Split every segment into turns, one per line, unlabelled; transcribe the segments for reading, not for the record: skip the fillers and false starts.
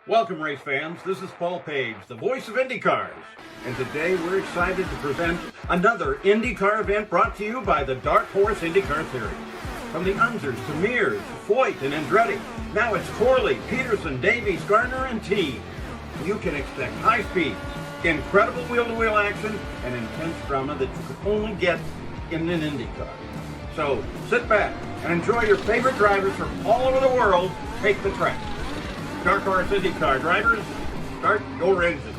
Welcome, race fans. This is Paul Page, the voice of IndyCars. And today we're excited to present another IndyCar event brought to you by the Dark Horse IndyCar Series. From the Unzers to Mears, Foyt, and Andretti, now it's Corley, Peterson, Davies, Gardner, and Teague. You can expect high speeds, incredible wheel-to-wheel action, and intense drama that you could only get in an IndyCar. So sit back and enjoy your favorite drivers from all over the world take the track. Dark Horse IndyCar drivers, start your engine.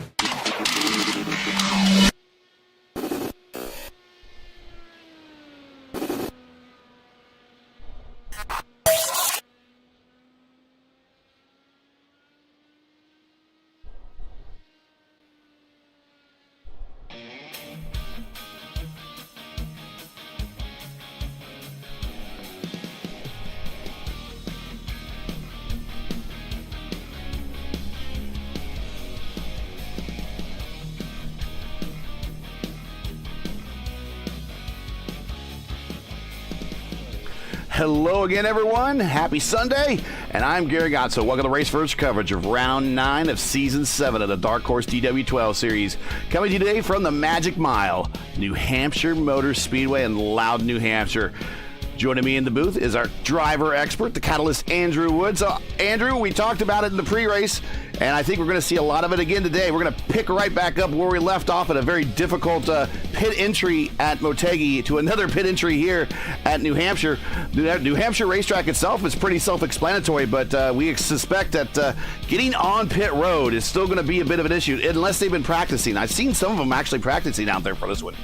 Hello again, everyone. Happy Sunday, and I'm Gary Gotso. Welcome to Race First coverage of Round 9 of Season 7 of the Dark Horse DW12 series. Coming to you today from the Magic Mile, New Hampshire Motor Speedway in Loudon, New Hampshire. Joining me in the booth is our driver expert, the Catalyst, Andrew Wood. So, Andrew, we talked about it in the pre-race, and I think we're going to see a lot of it again today. We're going to pick right back up where we left off at a very difficult pit entry at Motegi to another pit entry here at New Hampshire. New Hampshire racetrack itself is pretty self-explanatory, but we suspect that getting on pit road is still going to be a bit of an issue unless they've been practicing. I've seen some of them actually practicing out there for this one.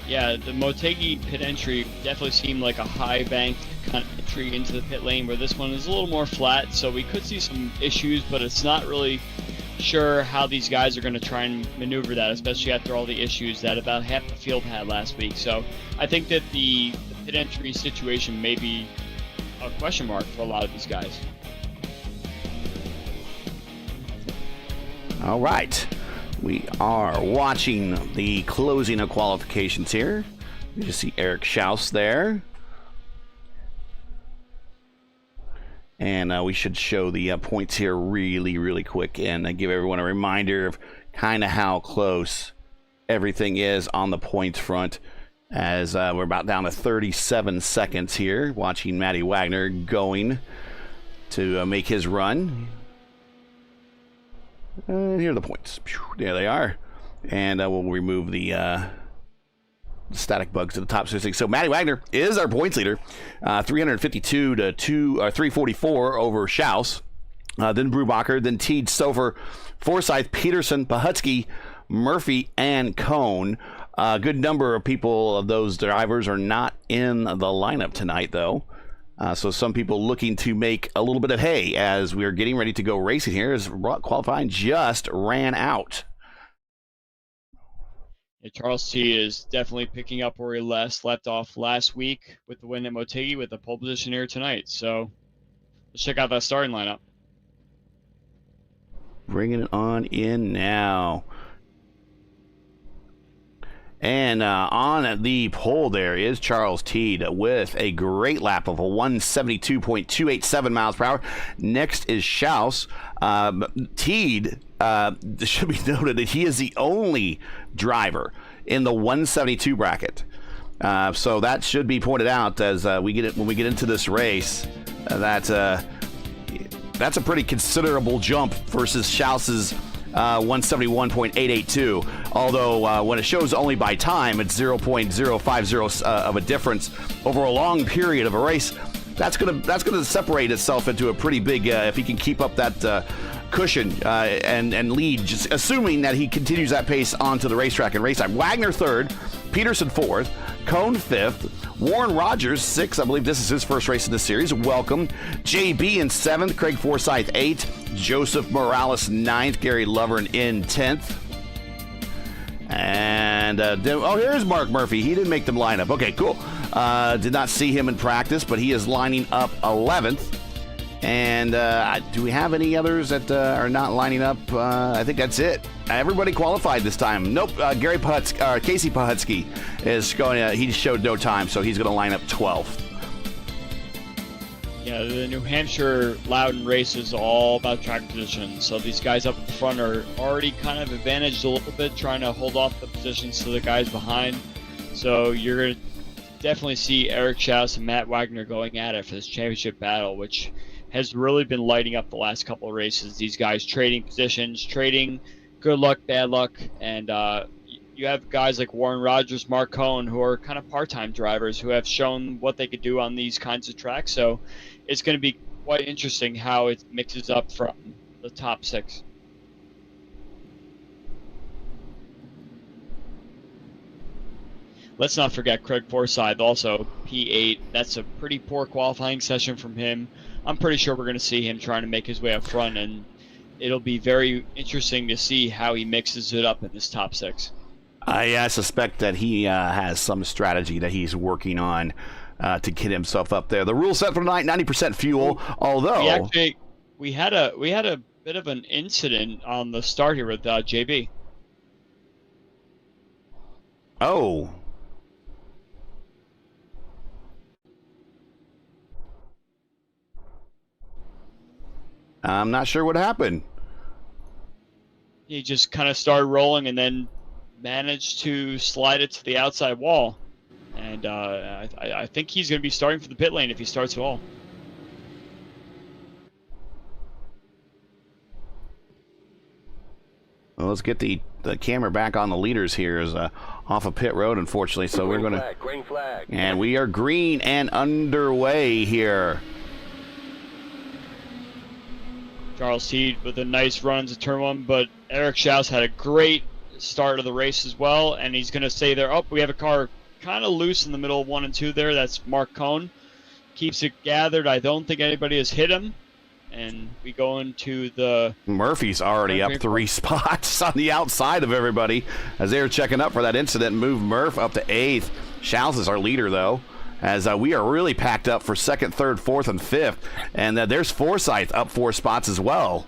Yeah, the Motegi pit entry definitely seemed like a high bank kind of entry into the pit lane, where this one is a little more flat, so we could see some issues, but it's not really sure how these guys are going to try and maneuver that, especially after all the issues that about half the field had last week. So I think that the pit entry situation may be a question mark for a lot of these guys.
All right. We are watching the closing of qualifications here. You just see Eric Schaus there. And we should show the points here really quick and give everyone a reminder of kind of how close everything is on the points front, as we're about down to 37 seconds here, watching Matty Wagner going to make his run. And here are the points. There they are. And we'll remove the static bugs to the top. So Matty Wagner is our points leader. 352 to 344 over Schaus. Then Brubacher, then Teed, Stover, Forsyth, Peterson, Pahutsky, Murphy, and Cohn. A good number of people of those drivers are not in the lineup tonight, though. So some people looking to make a little bit of hay as we're getting ready to go racing here, as qualifying just ran out.
Yeah, Charles T is definitely picking up where he left off last week with the win at Motegi, with the pole position here tonight. So let's check out that starting lineup.
Bringing it on in now. And on the pole there is Charles Teed with a great lap of a 172.287 miles per hour. Next is Schaus. Teed, should be noted that he is the only driver in the 172 bracket. So that should be pointed out as when we get into this race. That's a pretty considerable jump versus Schaus's 171.882, although when it shows only by time, it's 0.050 of a difference over a long period of a race. That's gonna separate itself into a pretty big, if he can keep up that cushion and lead, just assuming that he continues that pace onto the racetrack and race time. Wagner third, Peterson fourth, Cohn fifth, Warren Rogers sixth. I believe this is his first race in the series. Welcome. JB in seventh, Craig Forsyth eighth, Joseph Morales ninth, Gary Lovern in 10th. And here's Mark Murphy. He didn't make the lineup. Okay, cool. Did not see him in practice, but he is lining up 11th. And do we have any others that are not lining up? I think that's it. Everybody qualified this time. Nope. Casey Pahutsky is going. He showed no time, so he's going to line up 12th.
Yeah, the New Hampshire Loudon race is all about track position. So these guys up at the front are already kind of advantaged a little bit, trying to hold off the positions to the guys behind. So you're going to definitely see Eric Schaus and Matt Wagner going at it for this championship battle, which has really been lighting up the last couple of races. These guys trading positions, trading good luck, bad luck, and you have guys like Warren Rogers, Mark Cohn, who are kind of part-time drivers who have shown what they could do on these kinds of tracks. So it's going to be quite interesting how it mixes up from the top 6. Let's not forget Craig Forsyth, also P8. That's a pretty poor qualifying session from him. I'm pretty sure we're going to see him trying to make his way up front, and it'll be very interesting to see how he mixes it up in this top 6.
I suspect that he has some strategy that he's working on to get himself up there. The rule set for tonight: 90% fuel. Although
we had a bit of an incident on the start here with JB.
Oh. I'm not sure what happened.
He just kind of started rolling and then managed to slide it to the outside wall. And I think he's going to be starting for the pit lane if he starts at all.
Well, let's get the camera back on the leaders here is off of pit road, unfortunately. So we're going to...
Green flag.
And we are green and underway here.
Charles Teed with a nice run into turn 1, but Eric Schaus had a great start of the race as well, and he's going to stay there. Oh, we have a car kind of loose in the middle of 1 and 2 there. That's Mark Cohn. Keeps it gathered. I don't think anybody has hit him. And we go into the...
Murphy's already up 3 spots on the outside of everybody as they're checking up for that incident. Move Murph up to 8th. Schaus is our leader, though, as we are really packed up for 2nd, 3rd, 4th, and 5th. And there's Forsyth up 4 spots as well.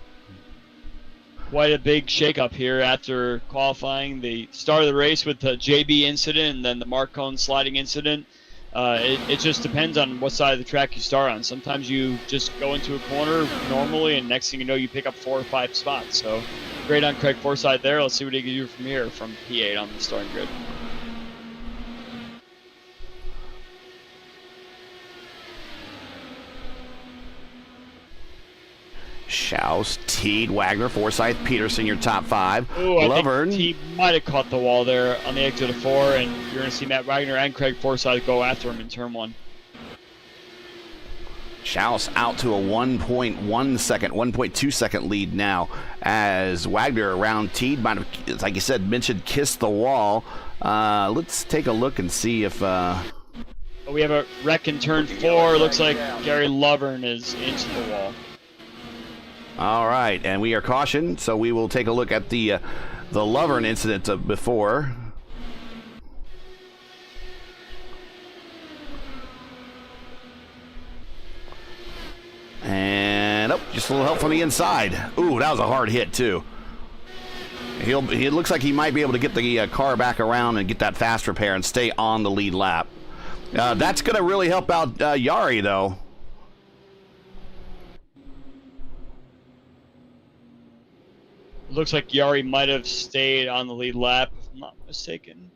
Quite a big shakeup here after qualifying. The start of the race with the JB incident and then the Mark Cohn sliding incident. It just depends on what side of the track you start on. Sometimes you just go into a corner normally, and next thing you know, you pick up 4 or 5 spots. So great on Craig Forsyth there. Let's see what he can do from here from P8 on the starting grid.
Schaus, Teed, Wagner, Forsyth, Peterson, your top 5.
Ooh, I
Lovern.
think he might have caught the wall there on the exit of 4, and you're going to see Matt Wagner and Craig Forsyth go after him in turn 1.
Schaus out to a 1.1 second, 1.2 second lead now as Wagner around Teed might have, like you said, mentioned, kissed the wall. Let's take a look and see if...
We have a wreck in turn 4. Looks like Gary Lovern is into the wall.
All right, and we are cautioned, so we will take a look at the Lovern incident before. And just a little help from the inside. Ooh, that was a hard hit too. It looks like he might be able to get the car back around and get that fast repair and stay on the lead lap. That's going to really help out Yari though.
Looks like Yari might have stayed on the lead lap, if I'm not mistaken.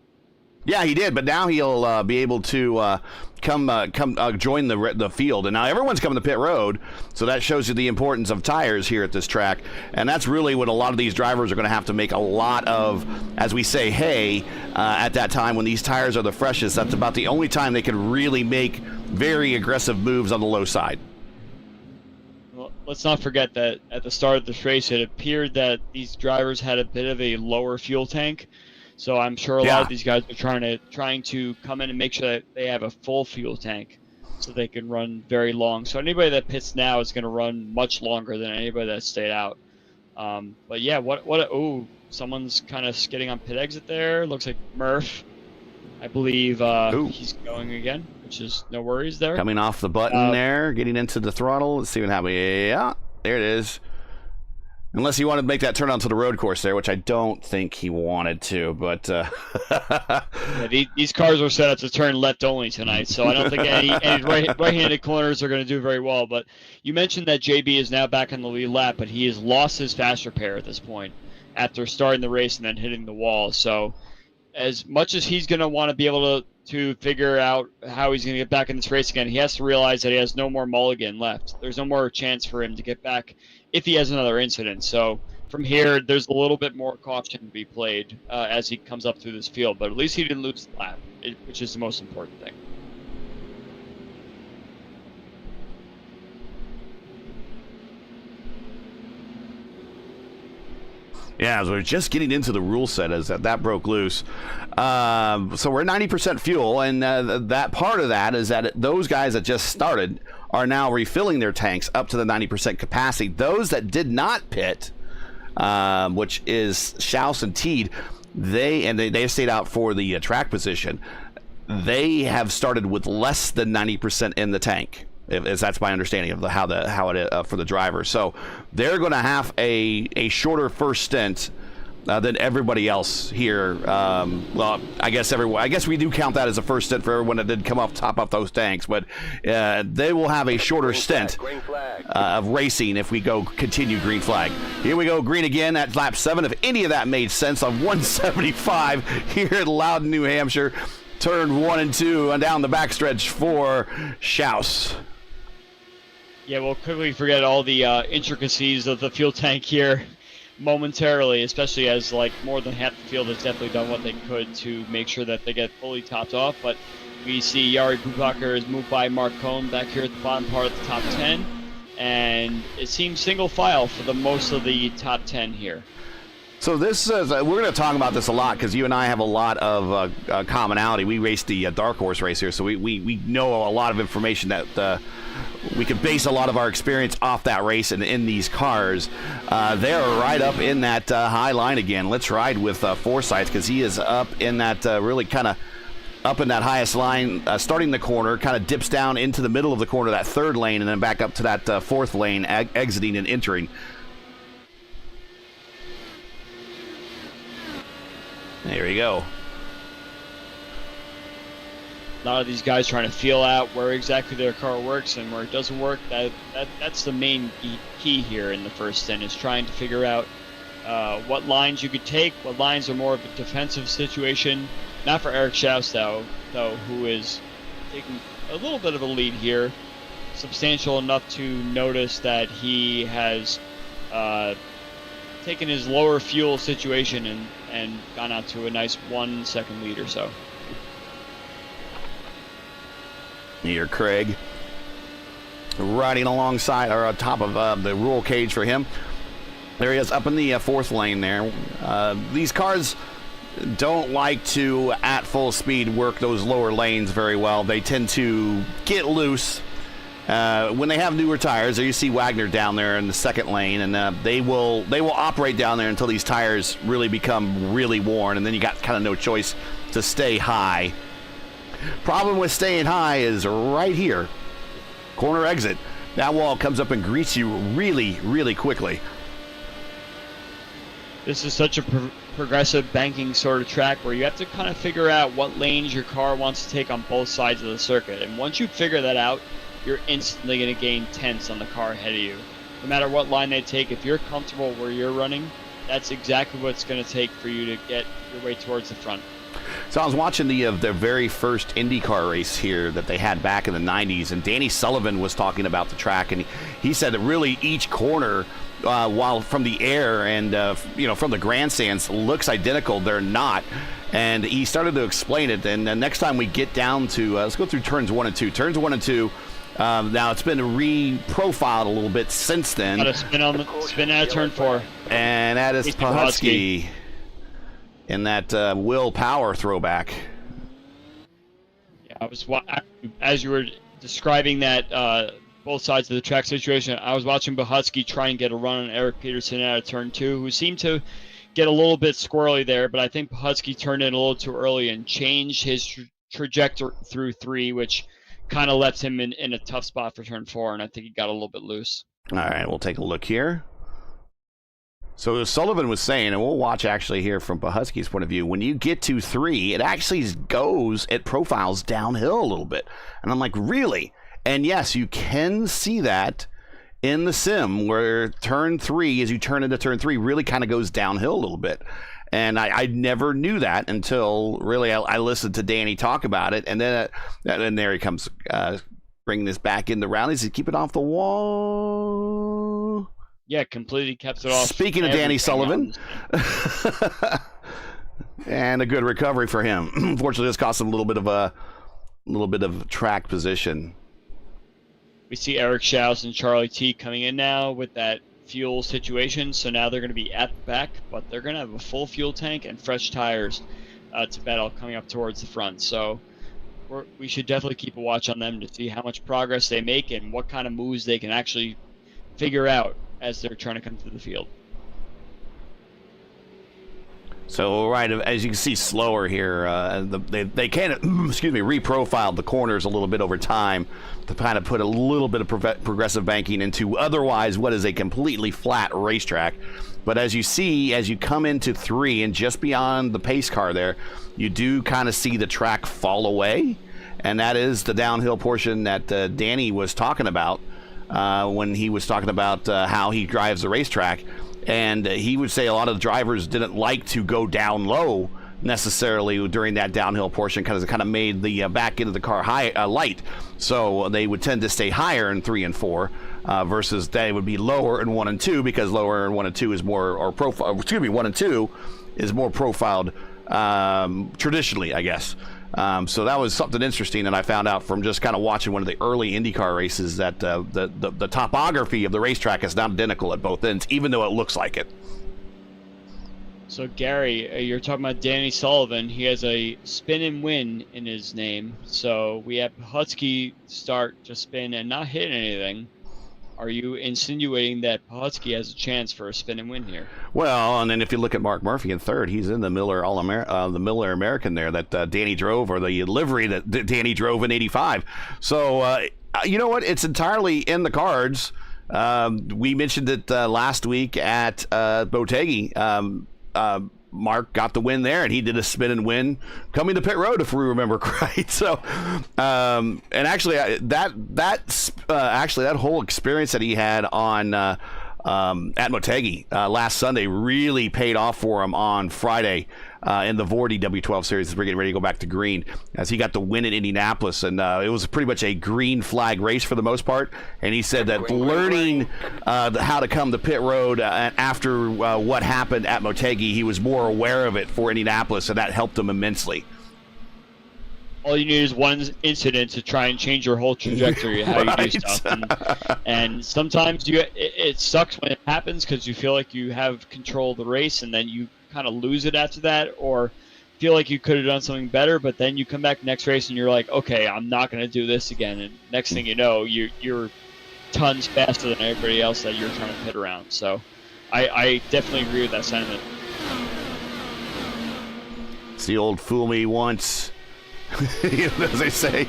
Yeah, he did, but now he'll be able to come join the field. And now everyone's coming to pit road, so that shows you the importance of tires here at this track. And that's really what a lot of these drivers are going to have to make a lot of, as we say, hay, at that time when these tires are the freshest. That's about the only time they can really make very aggressive moves on the low side.
Let's not forget that at the start of this race, it appeared that these drivers had a bit of a lower fuel tank. So I'm sure a lot of these guys are trying to come in and make sure that they have a full fuel tank so they can run very long. So anybody that pits now is going to run much longer than anybody that stayed out. But yeah, someone's kind of skidding on pit exit there. Looks like Murph. I believe he's going again, which is no worries there.
Coming off the button there, getting into the throttle. Let's see what happens. Yeah, there it is. Unless he wanted to make that turn onto the road course there, which I don't think he wanted to. But
yeah, these cars were set up to turn left only tonight, so I don't think any right-handed corners are going to do very well. But you mentioned that JB is now back in the lead lap, but he has lost his fast repair at this point after starting the race and then hitting the wall. So as much as he's going to want to be able to figure out how he's going to get back in this race again, he has to realize that he has no more mulligan left. There's no more chance for him to get back if he has another incident. So from here, there's a little bit more caution to be played as he comes up through this field. But at least he didn't lose the lap, which is the most important thing.
yeah, as we're just getting into the rule set as that broke loose. So we're 90% fuel, and that part of that is that those guys that just started are now refilling their tanks up to the 90% capacity. Those that did not pit, which is Schaus and Teed, they stayed out for the track position. They have started with less than 90% in the tank, as that's my understanding of how it for the driver. So they're going to have a shorter first stint than everybody else here. Well, I guess we do count that as a first stint for everyone that did come off top of those tanks, but they will have a shorter stint of racing if we continue green flag. Here we go, green again at lap 7. If any of that made sense on 175 here at Loudon, New Hampshire. Turn 1 and 2 and down the backstretch for Schaus.
Yeah, we'll quickly forget all the intricacies of the fuel tank here momentarily, especially as like more than half the field has definitely done what they could to make sure that they get fully topped off. But we see Jari Bubacher is moved by Mark Cohn back here at the bottom part of the top 10, and it seems single file for the most of the top 10 here.
So this is, we're going to talk about this a lot because you and I have a lot of commonality. We raced the Dark Horse race here, so we know a lot of information that we can base a lot of our experience off that race and in these cars. They're right up in that high line again. Let's ride with Forsyth because he is up in that really kind of up in that highest line, starting the corner, kind of dips down into the middle of the corner, that third lane, and then back up to that fourth lane, exiting and entering. There we go.
A lot of these guys trying to feel out where exactly their car works and where it doesn't work. That's the main key here in the first stint, is trying to figure out what lines you could take, what lines are more of a defensive situation. Not for Eric Schaus, though, who is taking a little bit of a lead here, substantial enough to notice that he has taken his lower fuel situation and gone out to a nice 1 second lead or so.
Here, Craig riding alongside or on top of the roll cage for him. There he is up in the fourth lane there. These cars don't like to, at full speed, work those lower lanes very well. They tend to get loose. When they have newer tires, there you see Wagner down there in the second lane, and they will operate down there until these tires really become really worn, and then you got kind of no choice to stay high. Problem with staying high is right here, corner exit. That wall comes up and greets you really, really quickly.
This is such a progressive banking sort of track where you have to kind of figure out what lanes your car wants to take on both sides of the circuit, and once you figure that out, you're instantly going to gain tenths on the car ahead of you. No matter what line they take, if you're comfortable where you're running, that's exactly what it's going to take for you to get your way towards the front.
So I was watching the very first IndyCar race here that they had back in the 90s, and Danny Sullivan was talking about the track, and he said that really each corner, while from the air and from the grandstands looks identical, they're not. And he started to explain it. And next time we get down to let's go through turns 1 and 2. Turns 1 and 2. Now it's been re-profiled a little bit since then.
Got a spin out of turn 4.
And that is Pahutski in that Will Power throwback.
Yeah, as you were describing that both sides of the track situation, I was watching Pahutski try and get a run on Eric Peterson out of turn 2, who seemed to get a little bit squirrely there, but I think Pahutski turned in a little too early and changed his trajectory through 3, which kind of left him in a tough spot for turn 4, and I think he got a little bit loose.
All right, we'll take a look here. So Sullivan was saying, and we'll watch actually here from Pahusky's point of view, when you get to 3, it actually it profiles downhill a little bit. And I'm like, really? And yes, you can see that in the sim where turn 3, as you turn into turn 3, really kind of goes downhill a little bit. And I never knew that until really I listened to Danny talk about it. And then and there he comes bringing this back in the round. He said, keep it off the wall.
Yeah, completely kept it off.
Speaking of Danny Sullivan, and a good recovery for him. Unfortunately, this cost him a little bit of track position.
We see Eric Schaus and Charlie T coming in now with that fuel situation. So now they're going to be at the back, but they're going to have a full fuel tank and fresh tires to battle coming up towards the front. So we should definitely keep a watch on them to see how much progress they make and what kind of moves they can actually figure out as they're trying to come through the field.
So, right, as you can see slower here, they kind of, reprofiled the corners a little bit over time to kind of put a little bit of progressive banking into otherwise what is a completely flat racetrack. But as you see, as you come into 3 and just beyond the pace car there, you do kind of see the track fall away. And that is the downhill portion that Danny was talking about when he was talking about how he drives the racetrack. And he would say a lot of the drivers didn't like to go down low necessarily during that downhill portion because it kind of made the back end of the car light. So they would tend to stay higher in 3 and 4 versus they would be lower in 1 and 2 because lower in 1 and 2 is more, or profile, 1 and 2 is more profiled traditionally, I guess. So that was something interesting that I found out from just kind of watching one of the early IndyCar races that the topography of the racetrack is not identical at both ends, even though it looks like it.
So Gary, you're talking about Danny Sullivan. He has a spin and win in his name. So we have Husky start to spin and not hit anything. Are you insinuating that Pahusky has a chance for a spin and win here? Well,
and then if you look at Mark Murphy in 3rd, he's in the Miller American there that Danny drove, or the livery that Danny drove in '85. So you know what? It's entirely in the cards. We mentioned it last week at Motegi. Mark got the win there, and he did a spin and win coming to pit road, if we remember right. So, and actually, that whole experience that he had on at Motegi last Sunday really paid off for him on Friday in the Vordy DW12 series as we're getting ready to go back to green, as he got the win in Indianapolis, and it was pretty much a green flag race for the most part. And he said that learning how to come to pit road after what happened at Motegi, he was more aware of it for Indianapolis, and that helped him immensely.
All you need is one incident to try and change your whole trajectory of how you do stuff. And sometimes it sucks when it happens because you feel like you have control of the race and then you kind of lose it after that, or feel like you could have done something better, but then you come back next race and you're like, okay, I'm not going to do this again. And next thing you know, you're tons faster than everybody else that you're trying to pit around. So I definitely agree with that sentiment.
It's the old fool me once. As they say.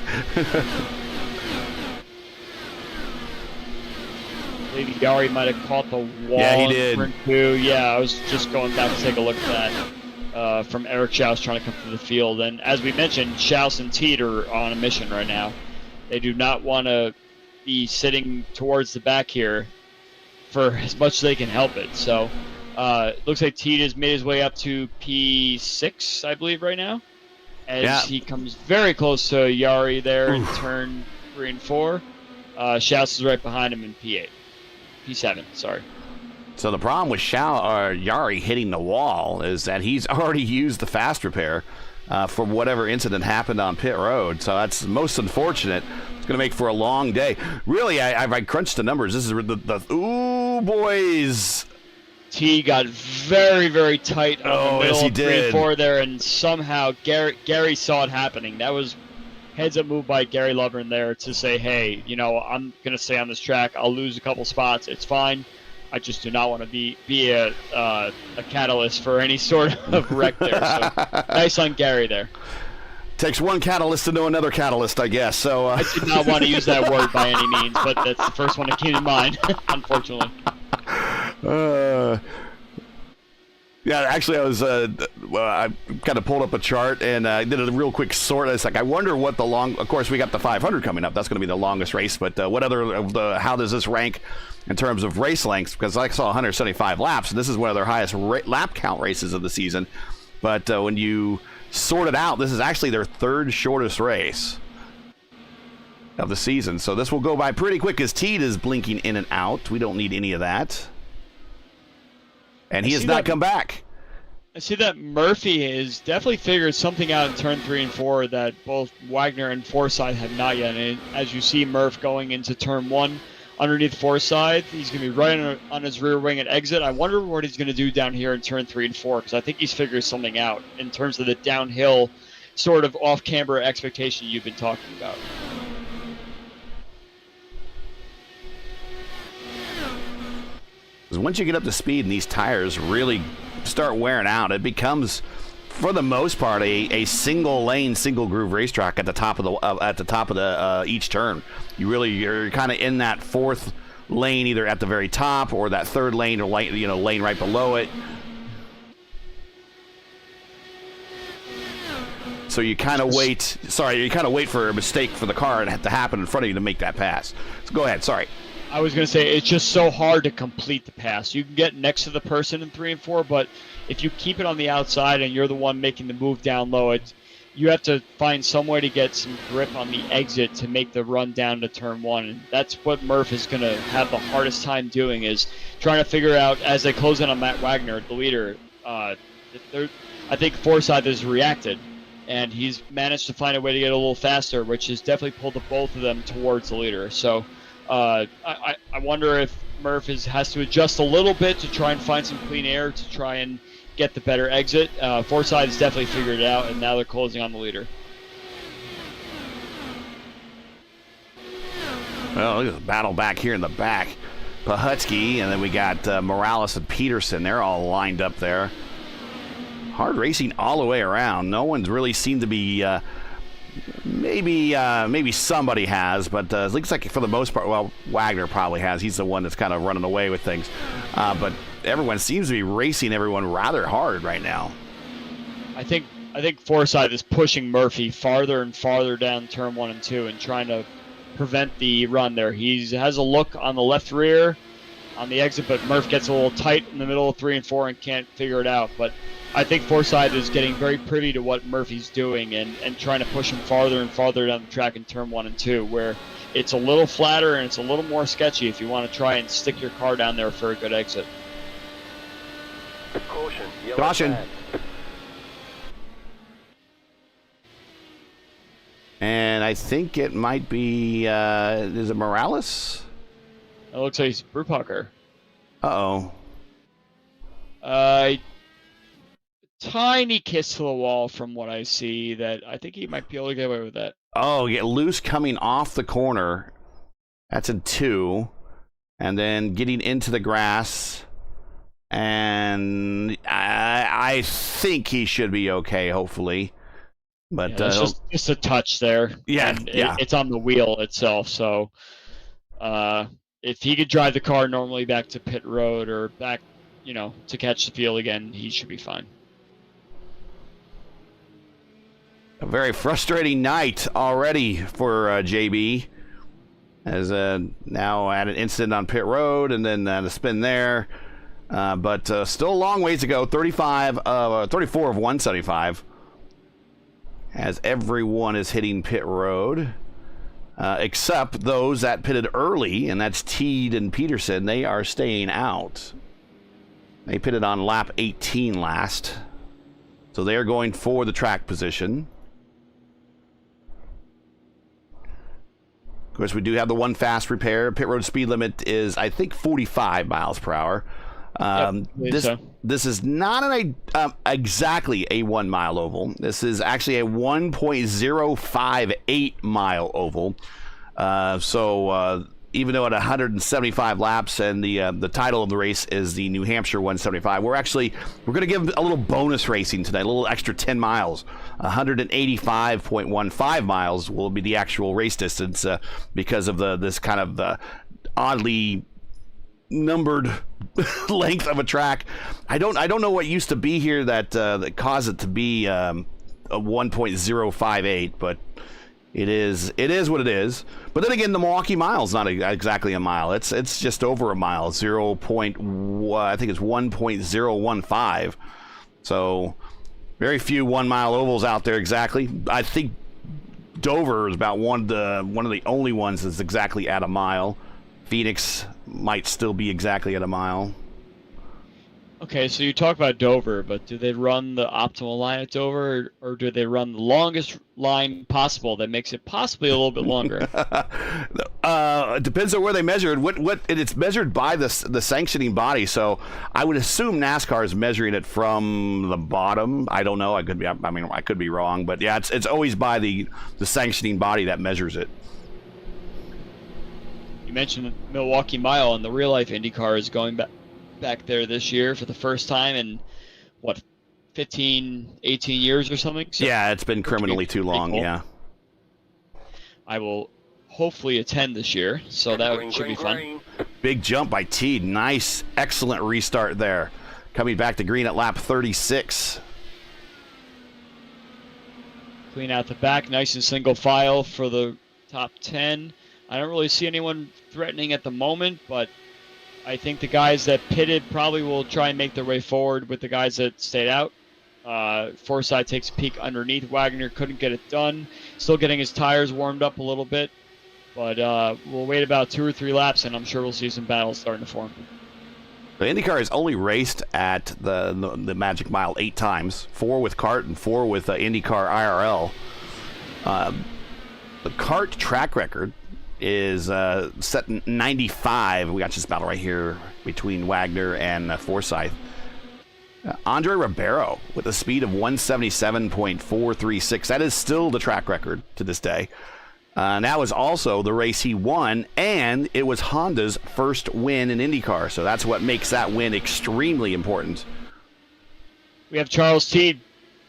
I believe Yari might have caught the wall.
Yeah, he did.
Yeah, I was just going back to take a look at that from Eric Schaus trying to come through the field. And as we mentioned, Schaus and Teed are on a mission right now. They do not want to be sitting towards the back here for as much as they can help it. So it looks like Teed has made his way up to P6, I believe, right now. As he comes very close to Yari there in turn 3 and 4. Schaus is right behind him in P8. P7, sorry.
So the problem with Yari hitting the wall is that he's already used the fast repair for whatever incident happened on pit road. So that's most unfortunate. It's going to make for a long day. Really, I crunched the numbers. This is ooh, boys.
T got very, very tight on the middle of 3 and 4 there, and somehow Gary saw it happening. That was heads-up move by Gary Lovren there to say, hey, you know, I'm going to stay on this track. I'll lose a couple spots. It's fine. I just do not want to be a catalyst for any sort of wreck there. So nice on Gary there.
Takes one catalyst to know another catalyst, I guess. So
I did not want to use that word by any means, but that's the first one that came to mind, unfortunately.
Yeah, actually, I kind of pulled up a chart and I did a real quick sort. It's like, I wonder what of course, we got the 500 coming up. That's going to be the longest race. But how does this rank in terms of race lengths? Because I saw 175 laps, and this is one of their highest lap count races of the season. But when you sort it out, this is actually their third shortest race of the season. So this will go by pretty quick as Teed is blinking in and out. We don't need any of that. And he has not come back.
I see that Murphy has definitely figured something out in turn 3 and 4 that both Wagner and Forsythe have not yet. And as you see Murph going into turn 1 underneath Forsythe, he's going to be right on his rear wing at exit. I wonder what he's going to do down here in turn 3 and 4, because I think he's figured something out in terms of the downhill sort of off-camber expectation you've been talking about.
Once you get up to speed and these tires really start wearing out, it becomes, for the most part, a single lane, single groove racetrack at the top of the each turn. You're kind of in that fourth lane, either at the very top or that third lane or lane right below it. So you kind of wait. Sorry, you kind of wait for a mistake for the car to happen in front of you to make that pass. So go ahead. Sorry.
I was going to say, it's just so hard to complete the pass. You can get next to the person in 3 and 4, but if you keep it on the outside and you're the one making the move down low, you have to find some way to get some grip on the exit to make the run down to turn 1. And that's what Murph is going to have the hardest time doing, is trying to figure out, as they close in on Matt Wagner, the leader, I think Forsythe has reacted, and he's managed to find a way to get a little faster, which has definitely pulled the both of them towards the leader. So I wonder if Murph has to adjust a little bit to try and find some clean air to try and get the better exit. Forsythe has definitely figured it out, and now they're closing on the leader.
Well, look at the battle back here in the back. Pahutsky, and then we got Morales and Peterson. They're all lined up there. Hard racing all the way around. No one's really seemed to be... Maybe somebody has, but it looks like for the most part, well, Wagner probably has. He's the one that's kind of running away with things. But everyone seems to be racing everyone rather hard right now.
I think Forsythe is pushing Murphy farther and farther down turn 1 and 2 and trying to prevent the run there. He has a look on the left rear on the exit, but Murph gets a little tight in the middle of 3 and 4 and can't figure it out. But I think Forsythe is getting very privy to what Murphy's doing and trying to push him farther and farther down the track in turn 1 and 2, where it's a little flatter and it's a little more sketchy if you want to try and stick your car down there for a good exit.
Caution. And I think it might be, is it Morales?
It looks like he's Brubacher.
Uh-oh.
Tiny kiss to the wall from what I see, that I think he might be able to get away with that.
Oh, get loose coming off the corner. That's in 2. And then getting into the grass. And I think he should be okay, hopefully. But
yeah, that's just a touch there.
Yeah,
and it's on the wheel itself. So if he could drive the car normally back to pit road or back, to catch the field again, he should be fine.
A very frustrating night already for JB, as now at an incident on pit road and then a spin there, but still a long ways to go. 34 of 175, as everyone is hitting pit road, except those that pitted early, and that's Teed and Peterson. They are staying out. They pitted on lap 18 last, so they are going for the track position. Of course, we do have the one fast repair. Pit road speed limit is, I think, 45 miles per hour. This is not exactly a 1 mile oval. This is actually a 1.058 mile oval. So even though at 175 laps, and the title of the race is the New Hampshire 175, we're going to give a little bonus racing tonight, a little extra 10 miles. 185.15 miles will be the actual race distance because of this kind of oddly numbered length of a track. I don't know what used to be here that caused it to be a 1.058, but it is what it is. But then again, the Milwaukee Mile is not exactly a mile. It's just over a mile. I think it's 1.015. So very few 1 mile ovals out there exactly. I think Dover is about one of the only ones that's exactly at a mile. Phoenix might still be exactly at a mile.
Okay, so you talk about Dover, but do they run the optimal line at Dover, or do they run the longest line possible that makes it possibly a little bit longer?
It depends on where they measure it. It's measured by the sanctioning body. So I would assume NASCAR is measuring it from the bottom. I don't know. I could be wrong, but yeah, it's always by the sanctioning body that measures it.
You mentioned Milwaukee Mile, and the real life IndyCar is going back there this year for the first time in 15, 18 years or something. So
yeah, it's been criminally too long. Cool. Yeah,
I will hopefully attend this year, so that should be fun.
Big jump by Teed. Nice, excellent restart there. Coming back to green at lap 36.
Clean out the back, nice and single file for the top 10. I don't really see anyone threatening at the moment, but I think the guys that pitted probably will try and make their way forward with the guys that stayed out. Forsythe takes a peek underneath. Wagner couldn't get it done. Still getting his tires warmed up a little bit. But we'll wait about 2 or 3 laps, and I'm sure we'll see some battles starting to form.
The IndyCar has only raced at the Magic Mile 8 times. 4 with CART and 4 with IndyCar IRL. The CART track record is set in 95. We got this battle right here between Wagner and Forsythe. Andre Ribeiro with a speed of 177.436. That is still the track record to this day. That was also the race he won, and it was Honda's first win in IndyCar. So that's what makes that win extremely important.
We have Charles Teed.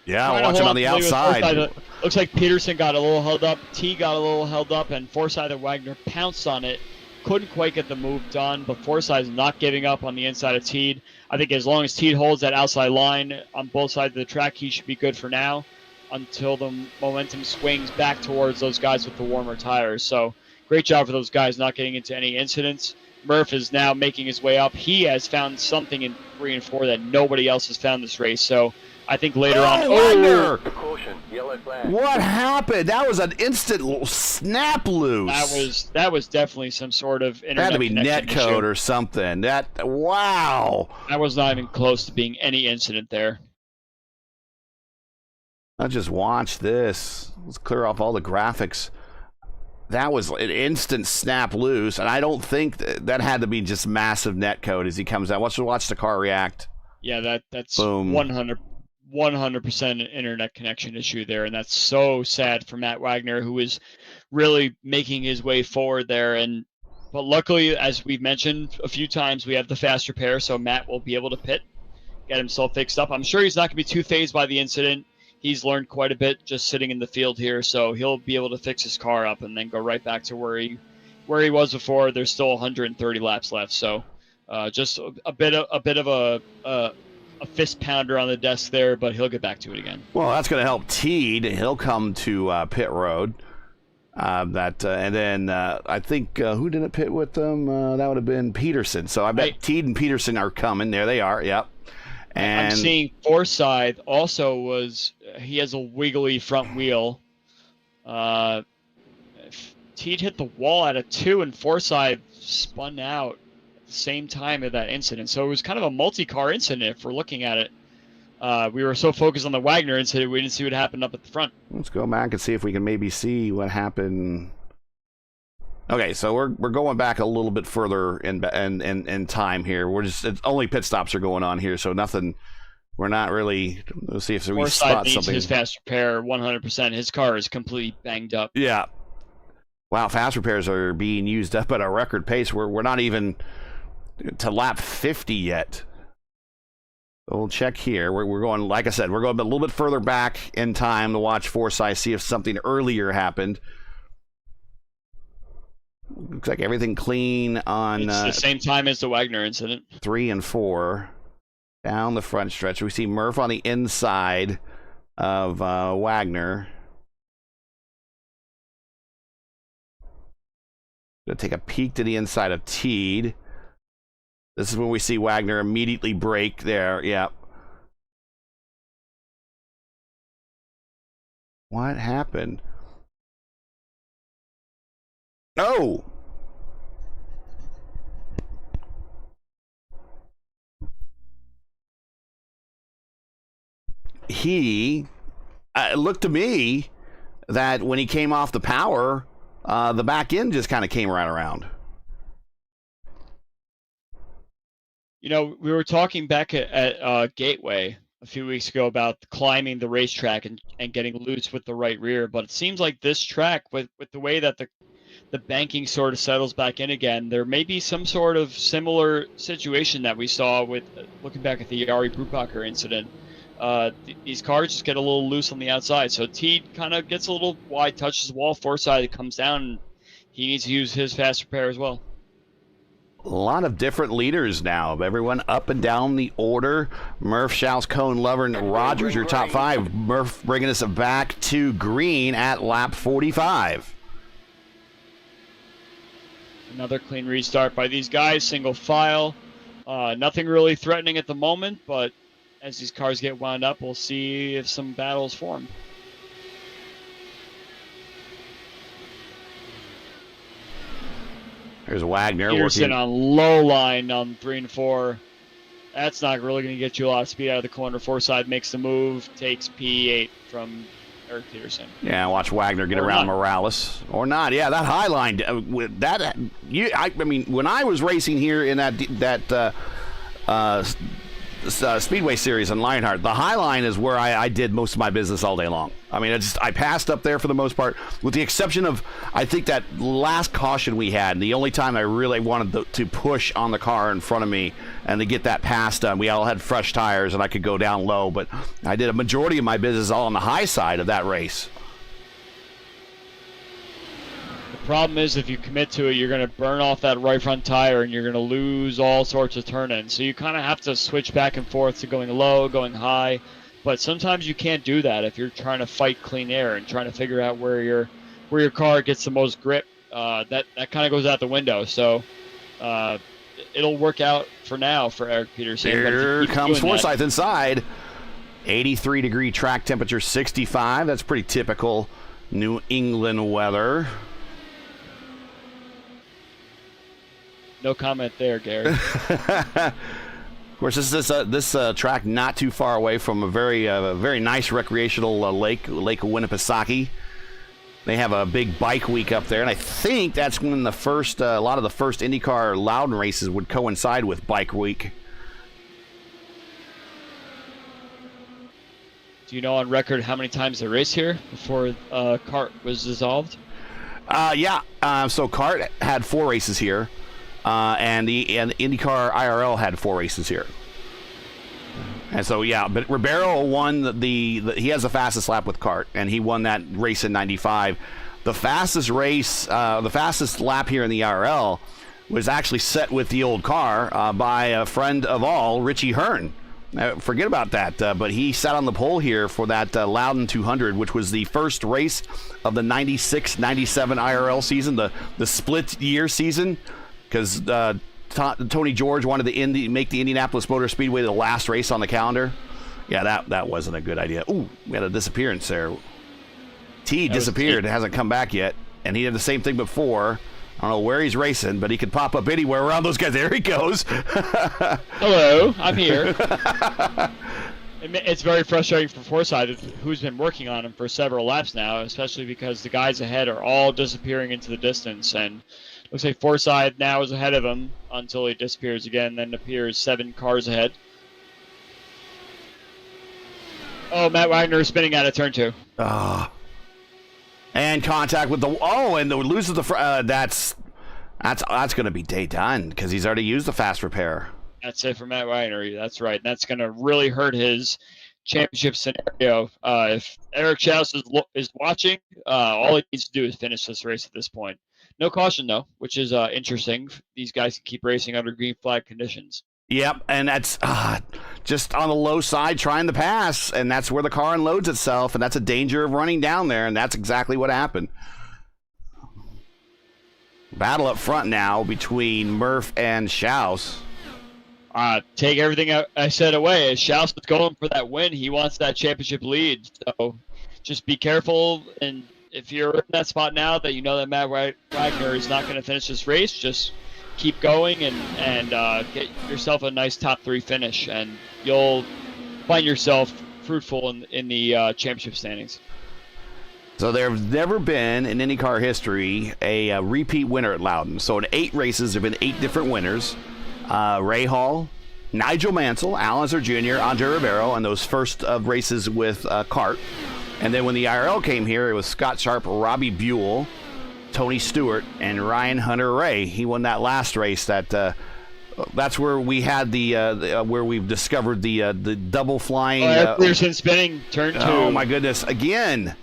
Yeah, watching on the outside.
Looks like Peterson got a little held up, T got a little held up, and Forsythe and Wagner pounced on it. Couldn't quite get the move done, but Forsythe's not giving up on the inside of Teed. I think as long as Teed holds that outside line on both sides of the track, he should be good for now until the momentum swings back towards those guys with the warmer tires. So great job for those guys not getting into any incidents. Murph is now making his way up. He has found something in 3 and 4 that nobody else has found this race. So I think later on.
Wagner! Caution, yellow flag. What happened? That was an instant snap loose.
That was definitely some sort of internet.
Had to be net code or something. Wow.
That was not even close to being any incident there.
I just watched this. Let's clear off all the graphics. That was an instant snap loose, and I don't think that had to be just massive net code as he comes out. Watch the car react.
Yeah, that's
Boom.
100% internet connection issue there, and that's so sad for Matt Wagner, who is really making his way forward there. But luckily, as we've mentioned a few times, we have the fast repair, so Matt will be able to pit, get himself fixed up. I'm sure he's not going to be too fazed by the incident. He's learned quite a bit just sitting in the field here, so he'll be able to fix his car up and then go right back to where he was before. There's still 130 laps left, so just a bit of a fist pounder on the desk there, but he'll get back to it again.
Well, that's going to help Teed. He'll come to pit road. And then I think who didn't pit with them? That would have been Peterson. So I bet Teed and Peterson are coming. There they are. Yep. And
I'm seeing Forsythe also he has a wiggly front wheel. Teed hit the wall at a 2, and Forsythe spun out at the same time of that incident. So it was kind of a multi-car incident if we're looking at it. We were so focused on the Wagner incident, we didn't see what happened up at the front.
Let's go back and see if we can maybe see what happened. Okay, so we're going back a little bit further in time here. It's only pit stops are going on here, so nothing. We're not really. Let's see if we spot something.
His fast repair 100%. His car is completely banged up.
Yeah. Wow, fast repairs are being used up at a record pace. We're not even to lap 50 yet. So we'll check here. We're going, like I said, we're going a little bit further back in time to watch Forsythe, see if something earlier happened. Looks like everything clean on
It's the same time as the Wagner incident.
3 and 4. Down the front stretch, we see Murph on the inside of Wagner. Gonna take a peek to the inside of Teed. This is when we see Wagner immediately break there. Yep. What happened? Oh! It looked to me that when he came off the power, the back end just kind of came right around.
You know, we were talking back at Gateway a few weeks ago about climbing the racetrack and getting loose with the right rear, but it seems like this track, with the way that the banking sort of settles back in again, there may be some sort of similar situation that we saw with looking back at the Yari Brubacher incident. These cars just get a little loose on the outside, so Teed kind of gets a little wide, touches the wall, Forsythe comes down, and he needs to use his fast repair as well.
A lot of different leaders now. Everyone up and down the order. Murph, Schaus, Cohn, Lovern, Rogers, your top 5. Murph bringing us back to green at lap 45.
Another clean restart by these guys, single file. Nothing really threatening at the moment, but as these cars get wound up, we'll see if some battles form.
There's Wagner
Peterson
working
on low line on 3 and 4. That's not really going to get you a lot of speed out of the corner. Forsythe makes the move, takes P8 from Eric Peterson.
Yeah, watch Wagner get around Morales. Or not. Yeah, that high line. I mean, when I was racing here in that Speedway Series in Lionheart, the High Line is where I did most of my business all day long. I mean, I passed up there for the most part, with the exception of, I think, that last caution we had. The only time I really wanted to push on the car in front of me and to get that pass done. We all had fresh tires and I could go down low, but I did a majority of my business all on the high side of that race.
The problem is, if you commit to it, you're going to burn off that right front tire and you're going to lose all sorts of turn-ins. So you kind of have to switch back and forth to going low, going high. But sometimes you can't do that if you're trying to fight clean air and trying to figure out where your car gets the most grip. That kind of goes out the window. So it'll work out for now for Eric Peterson.
Here comes Forsythe inside. 83-degree track temperature, 65. That's pretty typical New England weather.
No comment there, Gary.
Of course, this track not too far away from a very nice recreational lake of Winnipesaukee. They have a big bike week up there, and I think that's when the first a lot of the first IndyCar Loudon races would coincide with bike week.
Do you know on record how many times they raced here before CART was dissolved?
So CART had 4 races here. And IndyCar IRL had 4 races here. And so, yeah, but Ribeiro won he has the fastest lap with CART, and he won that race in 95. The fastest lap here in the IRL was actually set with the old car by a friend of all, Richie Hearn. Forget about that, but he sat on the pole here for that Loudon 200, which was the first race of the 96-97 IRL season, the split year season. Because Tony George wanted to make the Indianapolis Motor Speedway the last race on the calendar. Yeah, that wasn't a good idea. Ooh, we had a disappearance there. T disappeared. It hasn't come back yet. And he did the same thing before. I don't know where he's racing, but he could pop up anywhere around those guys. There he goes.
Hello, I'm here. It's very frustrating for Forsythe, who's been working on him for several laps now, especially because the guys ahead are all disappearing into the distance. And looks like Forsythe now is ahead of him until he disappears again, then appears 7 cars ahead. Oh, Matt Wagner is spinning out of turn 2.
And contact with and loses the that's going to be day done because he's already used the fast repair.
That's it for Matt Wagner. That's right. That's going to really hurt his championship scenario. If Eric Schaus is watching, all he needs to do is finish this race at this point. No caution though, which is interesting. These guys can keep racing under green flag conditions.
Yep, and that's just on the low side trying to pass, and that's where the car unloads itself, and that's a danger of running down there, and that's exactly what happened. Battle up front now between Murph and Schaus.
Take everything I said away. As Schaus is going for that win, he wants that championship lead. So just be careful, and if you're in that spot now that you know that Matt Wagner is not going to finish this race, just keep going and get yourself a nice top 3 finish, and you'll find yourself fruitful in the championship standings.
So there's never been in IndyCar history a repeat winner at Loudon. So in 8 races, there have been 8 different winners. Ray Hall, Nigel Mansell, Al Unser Jr., Andre Ribeiro on those first races with CART. And then when the IRL came here, it was Scott Sharp, Robbie Buell, Tony Stewart, and Ryan Hunter-Ray. He won that last race. That's where we had where we've discovered the double flying.
Eric Peterson spinning turn 2.
Oh my goodness! Again,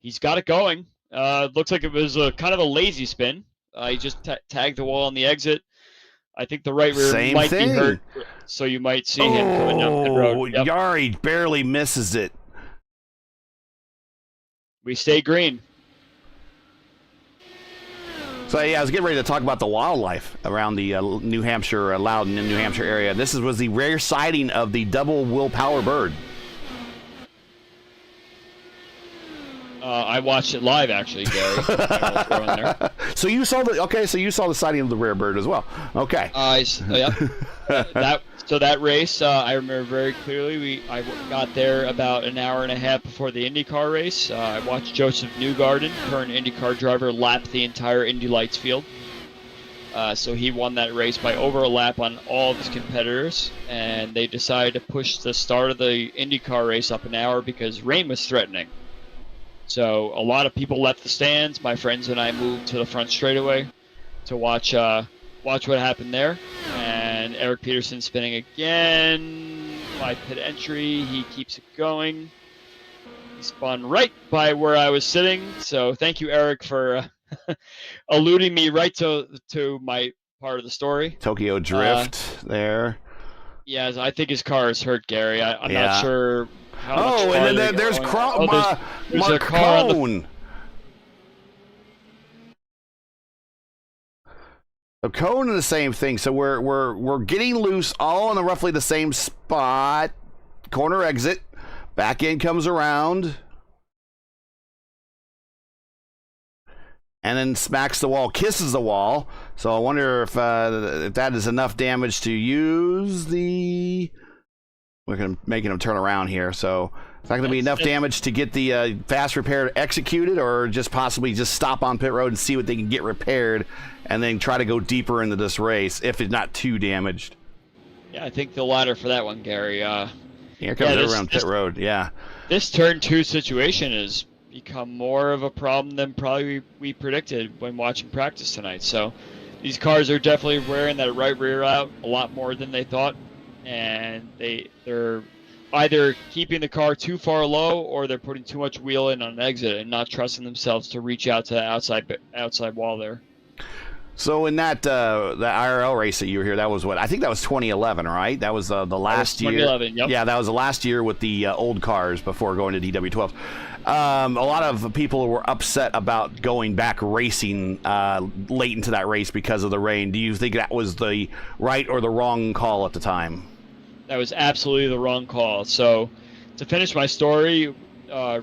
he's got it going. Looks like it was kind of a lazy spin. He just tagged the wall on the exit. I think the right rear might be hurt, so you might see him coming down pit road. Yep.
Yari barely misses it.
We stay green.
So yeah, I was getting ready to talk about the wildlife around the New Hampshire, Loudon, New Hampshire area. This was the rare sighting of the double willpower bird.
I watched it live, actually, Gary. I will throw in there.
So you saw the sighting of the rare bird as well. Okay.
Yeah. That race, I remember very clearly. I got there about an hour and a half before the IndyCar race. I watched Joseph Newgarden, current IndyCar driver, lap the entire Indy Lights field. So he won that race by over a lap on all of his competitors, and they decided to push the start of the IndyCar race up an hour because rain was threatening. So a lot of people left the stands. My friends and I moved to the front straightaway to watch what happened there. And Eric Peterson spinning again. My pit entry, he keeps it going. He spun right by where I was sitting. So thank you, Eric, for alluding me right to my part of the story.
Tokyo Drift there.
Yeah, I think his car is hurt, Gary. I'm not sure.
And then there's Mark Cone. A cone and the same thing. So we're getting loose all in roughly the same spot. Corner exit. Back end comes around. And then smacks the wall, kisses the wall. So I wonder if that is enough damage to use the... We're making him turn around here, so it's not going to be enough damage to get the fast repair executed, or just possibly just stop on pit road and see what they can get repaired, and then try to go deeper into this race if it's not too damaged.
Yeah, I think the latter for that one, Gary.
Here comes around pit road. Yeah.
This turn 2 situation has become more of a problem than probably we predicted when watching practice tonight. So these cars are definitely wearing that right rear out a lot more than they thought. And they're either keeping the car too far low, or they're putting too much wheel in on an exit and not trusting themselves to reach out to the outside wall there.
So in that the IRL race that you were here, that was what? I think that was 2011, right? That was the last year.
2011, yep.
Yeah, that was the last year with the old cars before going to DW12. A lot of people were upset about going back racing late into that race because of the rain. Do you think that was the right or the wrong call at the time?
That was absolutely the wrong call. So to finish my story,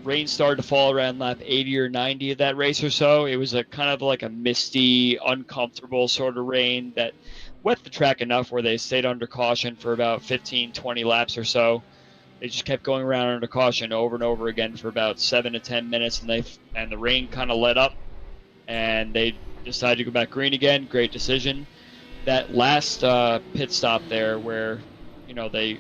rain started to fall around lap 80 or 90 of that race or so. It was a kind of like a misty, uncomfortable sort of rain that wet the track enough where they stayed under caution for about 15, 20 laps or so. They just kept going around under caution over and over again for about 7 to 10 minutes, and the rain kind of let up, and they decided to go back green again. Great decision. That last pit stop there where, they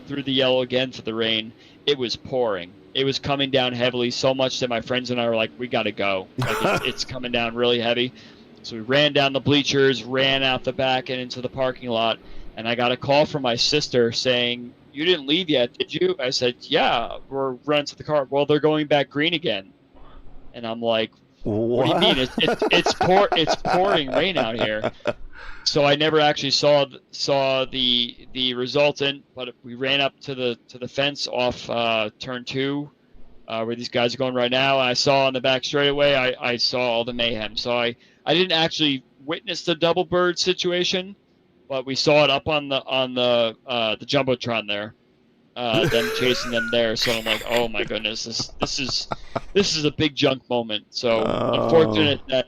threw the yellow again for the rain, it was pouring. It was coming down heavily, so much that my friends and I were like, we got to go. Like, it's coming down really heavy. So we ran down the bleachers, ran out the back and into the parking lot, And I got a call from my sister saying, "You didn't leave yet, did you?" I said, "Yeah, we're running to the car." "Well, they're going back green again." And I'm like, "What do you mean? It's pouring rain out here." So I never actually saw the resultant, but we ran up to the fence off turn 2, where these guys are going right now. And I saw on the back straightaway, I saw all the mayhem. So I didn't actually witness the double bird situation, but we saw it up on the jumbotron there, them chasing them there. So I'm like, oh my goodness, this is a big junk moment. So unfortunate that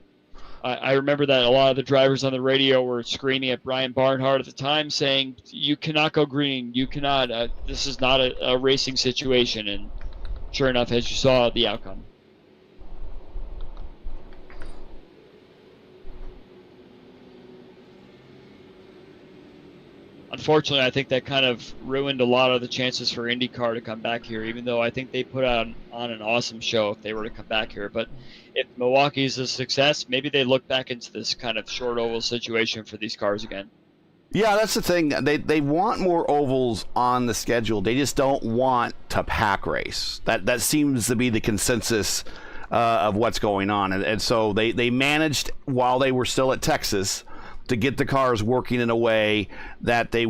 I remember that a lot of the drivers on the radio were screaming at Brian Barnhart at the time, saying, "You cannot go green. You cannot. This is not a racing situation." And sure enough, as you saw, the outcome. Unfortunately, I think that kind of ruined a lot of the chances for IndyCar to come back here, even though I think they put on an awesome show if they were to come back here. But if Milwaukee is a success, maybe they look back into this kind of short oval situation for these cars again.
Yeah, that's the thing. They want more ovals on the schedule. They just don't want to pack race. That seems to be the consensus of what's going on. And so they managed, while they were still at Texas, to get the cars working in a way that they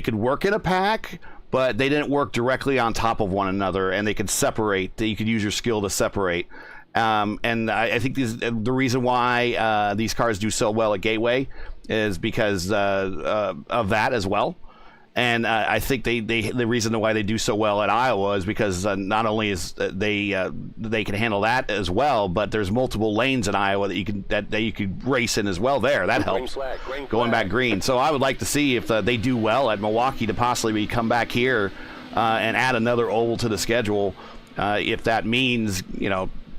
could work in a pack, but they didn't work directly on top of one another, and they could separate. You could use your skill to separate. And I think the reason why these cars do so well at Gateway is because of that as well. And I think the reason why they do so well at Iowa is because not only is they can handle that as well, but there's multiple lanes in Iowa that you could race in as well. There, that helps. Going back green. So I would like to see if they do well at Milwaukee to possibly come back here and add another oval to the schedule. If that means,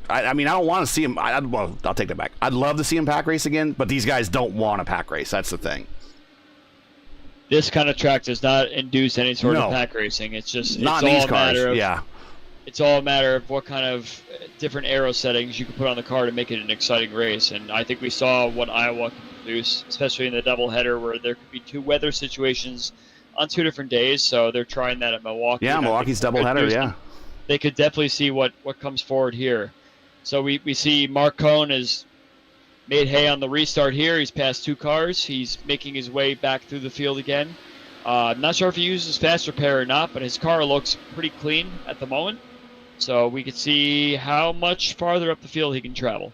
I mean, I don't want to see them. Well, I'll take that back. I'd love to see them pack race again, but these guys don't want to pack race. That's the thing.
This kind of track does not induce any sort of pack racing. It's just
not in these cars.
It's all a matter of what kind of different aero settings you can put on the car to make it an exciting race. And I think we saw what Iowa can produce, especially in the doubleheader, where there could be 2 weather situations on 2 different days. So they're trying that at Milwaukee.
Yeah, Milwaukee's doubleheader. Yeah,
they could definitely see what comes forward here. So we see Mark Cohn has made hay on the restart here. He's passed 2 cars. He's making his way back through the field again. I'm not sure if he uses fast repair or not, but his car looks pretty clean at the moment. So we could see how much farther up the field he can travel.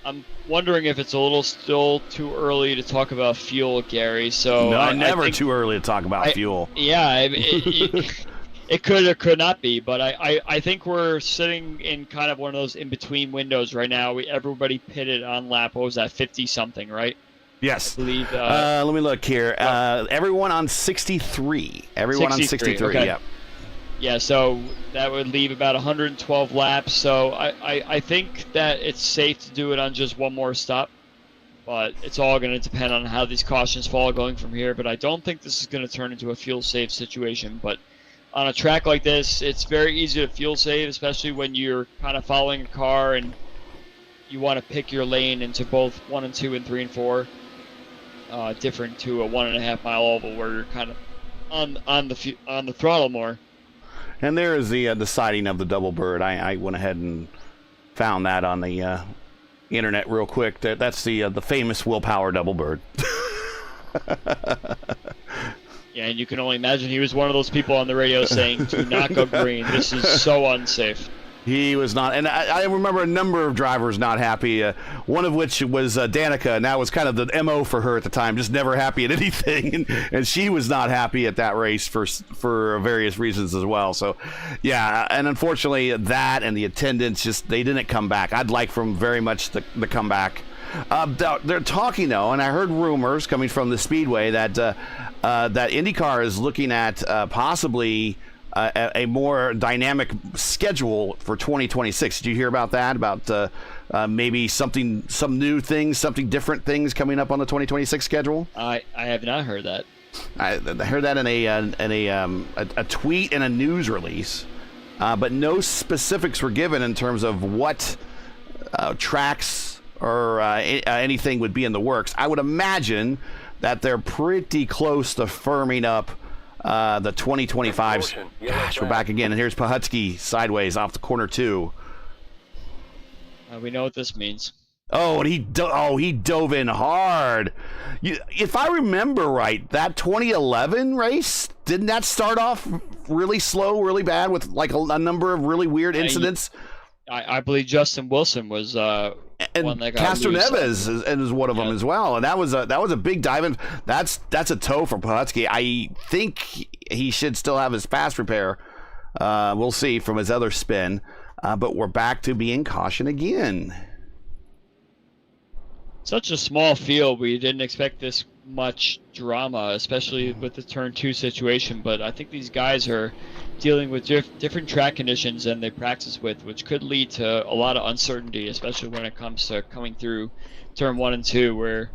I'm wondering if it's a little still too early to talk about fuel, Gary. So
no, never too early to talk about fuel.
Yeah, it could or could not be, but I think we're sitting in kind of one of those in-between windows right now. Everybody pitted on lap, what was that, 50-something, right?
Yes.
I believe,
let me look here. Everyone on 63. Everyone 63, on 63,
okay.
Yep.
Yeah, so that would leave about 112 laps. So I think that it's safe to do it on just one more stop. But it's all going to depend on how these cautions fall going from here. But I don't think this is going to turn into a fuel-safe situation. But on a track like this, it's very easy to fuel-save, especially when you're kind of following a car and you want to pick your lane into both 1 and 2 and 3 and 4. Different to a 1.5 mile oval where you're kind of on the throttle more.
And there is the sighting of the double bird. I went ahead and found that on the internet real quick. That's the famous willpower double bird.
Yeah, and you can only imagine he was one of those people on the radio saying, "Do not go green. This is so unsafe."
He was not, and I remember a number of drivers not happy, one of which was Danica, and that was kind of the MO for her at the time, just never happy at anything, and she was not happy at that race for various reasons as well. So, yeah, and unfortunately that and the attendance, they didn't come back. I'd like for them very much the comeback. They're talking, though, and I heard rumors coming from the Speedway that IndyCar is looking at possibly a more schedule for 2026. Did you hear about that? About maybe some new things, something different things coming up on the 2026 schedule?
I have not heard that.
I heard that in a tweet and a news release, but no specifics were given in terms of what tracks or anything would be in the works. I would imagine that they're pretty close to firming up the 2025s. Gosh, we're back again, and here's Pahutsky sideways off the corner 2.
We know what this means.
Oh, and he dove in hard. If I remember right, that 2011 race, didn't that start off really slow, really bad with like a number of really weird incidents?
I believe Justin Wilson was one that got
Castro
loose.
Neves is one of them as well, and that was a big dive in. That's a tow for Pahutsky. I think he should still have his fast repair. We'll see from his other spin, but we're back to being caution again.
Such a small field, we didn't expect this much drama, especially with the turn 2 situation, but I think these guys are dealing with different track conditions than they practice with, which could lead to a lot of uncertainty, especially when it comes to coming through turn 1 and 2, where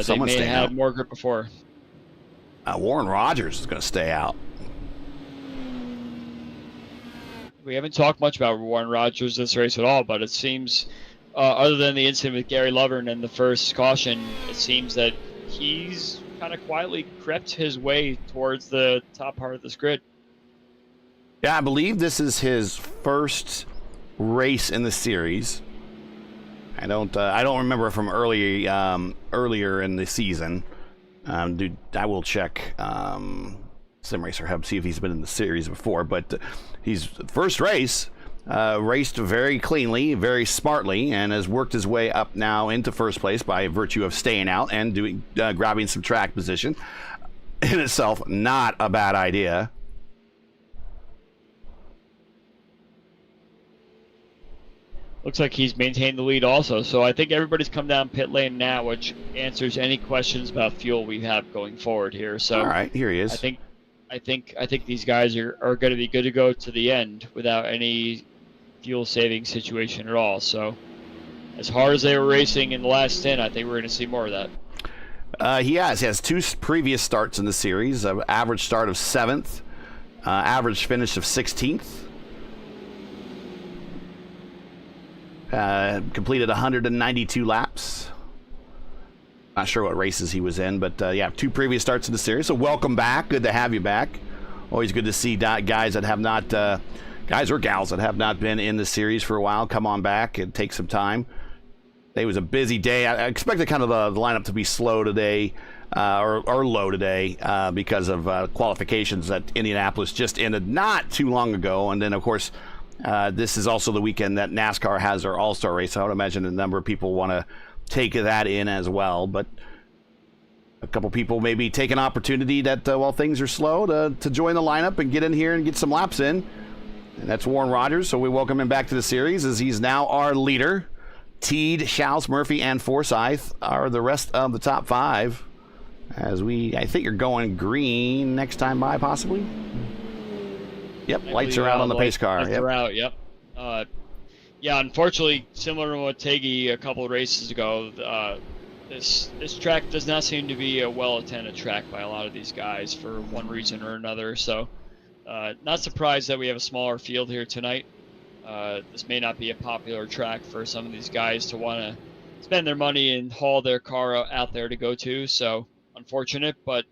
they may have had more grip before.
Warren Rogers is going to stay out.
We haven't talked much about Warren Rogers this race at all, but it seems, other than the incident with Gary Lovern and the first caution, it seems that he's kind of quietly crept his way towards the top part of this grid.
Yeah, I believe this is his first race in the series. I don't remember from earlier in the season. I will check Sim Racer Hub, see if he's been in the series before. But he's first race, raced very cleanly, very smartly, and has worked his way up now into first place by virtue of staying out and grabbing some track position. In itself, not a bad idea.
Looks like he's maintained the lead also, so I think everybody's come down pit lane now, which answers any questions about fuel we have going forward here. So
all right, here he is.
I think these guys are going to be good to go to the end without any fuel saving situation at all. So as hard as they were racing in the last stint, I think we're going to see more of that.
He has 2 previous starts in the series, an average start of 7th, average finish of 16th. Completed 192 laps. Not sure what races he was in, but 2 previous starts in the series. So welcome back. Good to have you back. Always good to see guys that have not, guys or gals that have not been in the series for a while come on back and take some time. It was a busy day. I expected kind of the lineup to be slow today, or low today, because of qualifications that Indianapolis just ended not too long ago, and then of course. This is also the weekend that NASCAR has their All-Star race. I would imagine a number of people want to take that in as well. But a couple people maybe take an opportunity that while things are slow to join the lineup and get in here and get some laps in. And that's Warren Rogers. So we welcome him back to the series as he's now our leader. Teed, Schaus, Murphy, and Forsyth are the rest of the top 5. As I think you're going green next time by, possibly. Yep, lights are out on the pace car.
Lights are out, yep. Unfortunately, similar to Motegi a couple of races ago, this track does not seem to be a well-attended track by a lot of these guys for one reason or another. So, not surprised that we have a smaller field here tonight. This may not be a popular track for some of these guys to want to spend their money and haul their car out there to go to. So, unfortunate, but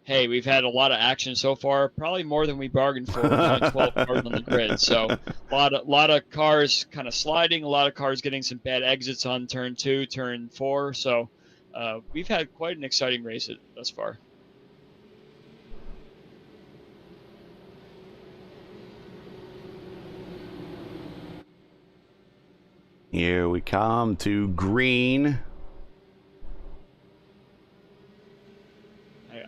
hey, we've had a lot of action so far, probably more than we bargained for. 12 cars on the grid, so a lot of cars kind of sliding, a lot of cars getting some bad exits on turn 2, turn 4. So we've had quite an exciting race thus far.
Here we come to green.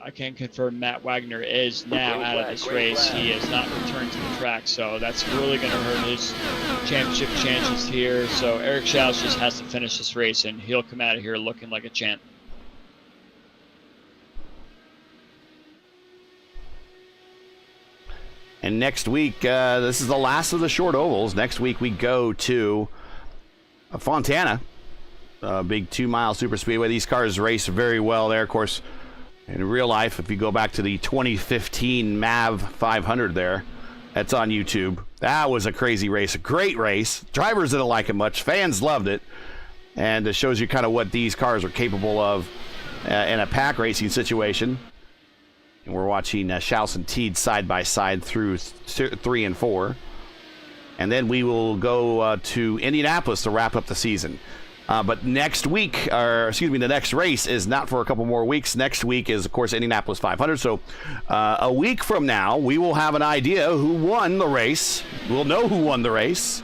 I can confirm Matt Wagner is now out of this race. He has not returned to the track, so that's really going to hurt his championship chances here. So Eric Schaus just has to finish this race, and he'll come out of here looking like a champ.
And next week, this is the last of the short ovals. Next week we go to Fontana, a big 2-mile super speedway. These cars race very well there. Of course, In real life, if you go back to the 2015 MAV 500 there, that's on YouTube. That was a crazy race, a great race. Drivers didn't like it much. Fans loved it. And it shows you kind of what these cars are capable of in a pack racing situation. And we're watching Schaus and Teed side by side through 3 and 4. And then we will go to Indianapolis to wrap up the season. But next week, the next race is not for a couple more weeks. Next week is, of course, Indianapolis 500. So a week from now, we will have an idea who won the race. We'll know who won the race.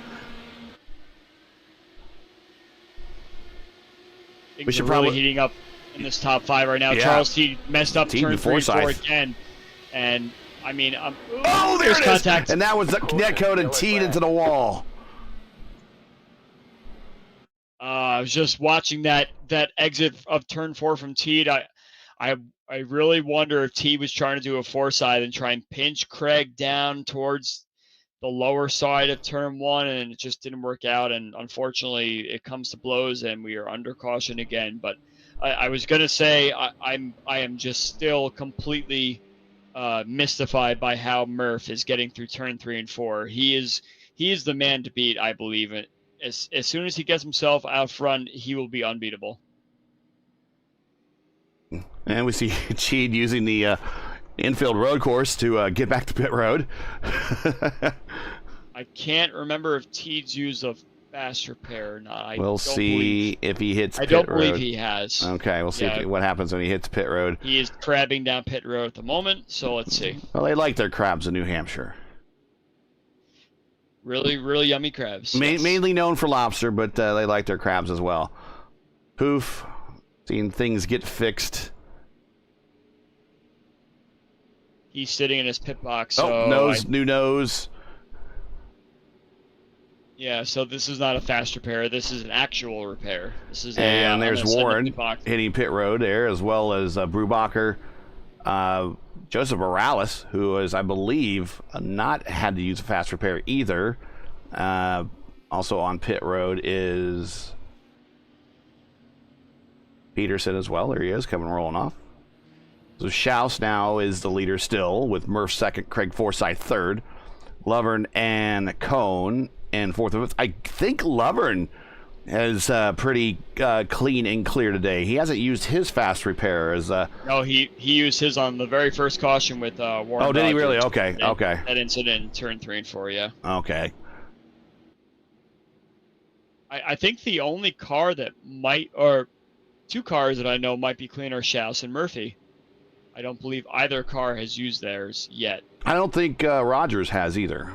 We should probably heating up in this top 5 right now. Yeah. Charles T messed up turn 3 and 4 again. And, I mean,
there it contact. Is. And that was the net code and teed into the wall.
I was just watching that exit of turn 4 from Teed. I really wonder if Teed was trying to do a 4-side and try and pinch Craig down towards the lower side of turn 1, and it just didn't work out. And unfortunately, it comes to blows, and we are under caution again. But I was gonna say I am just still completely mystified by how Murph is getting through turn 3 and 4. He is the man to beat, I believe. As soon as he gets himself out front, he will be unbeatable.
And we see Teed using the infield road course to get back to pit road.
I can't remember if Teed's used a fast repair or not.
We'll see if he hits pit road.
I don't believe he has.
Okay, we'll see what happens when he hits pit road.
He is crabbing down pit road at the moment, so let's see.
Well, they like their crabs in New Hampshire.
Really, really yummy crabs.
Mainly known for lobster, but they like their crabs as well. Poof. Seeing things get fixed.
He's sitting in his pit box. So
new nose.
Yeah, so this is not a fast repair. This is an actual repair. This is
and there's Warren hitting pit road there, as well as Brubacher. Joseph Morales, who is, I believe, not had to use a fast repair either. Also on pit road is Peterson as well. There he is, coming rolling off. So Schaus now is the leader still, with Murph second, Craig Forsyth third, Lovern and Cohn in fourth and fifth. I think Lovern is pretty clean and clear today. He hasn't used his fast repair as
no, he used his on the very first caution with Warren.
Oh, did he really? Okay, okay.
That incident in turn 3 and 4, yeah.
Okay.
I think the only car that might, or 2 cars that I know might be clean are Schaus and Murphy. I don't believe either car has used theirs yet.
I don't think Rogers has either.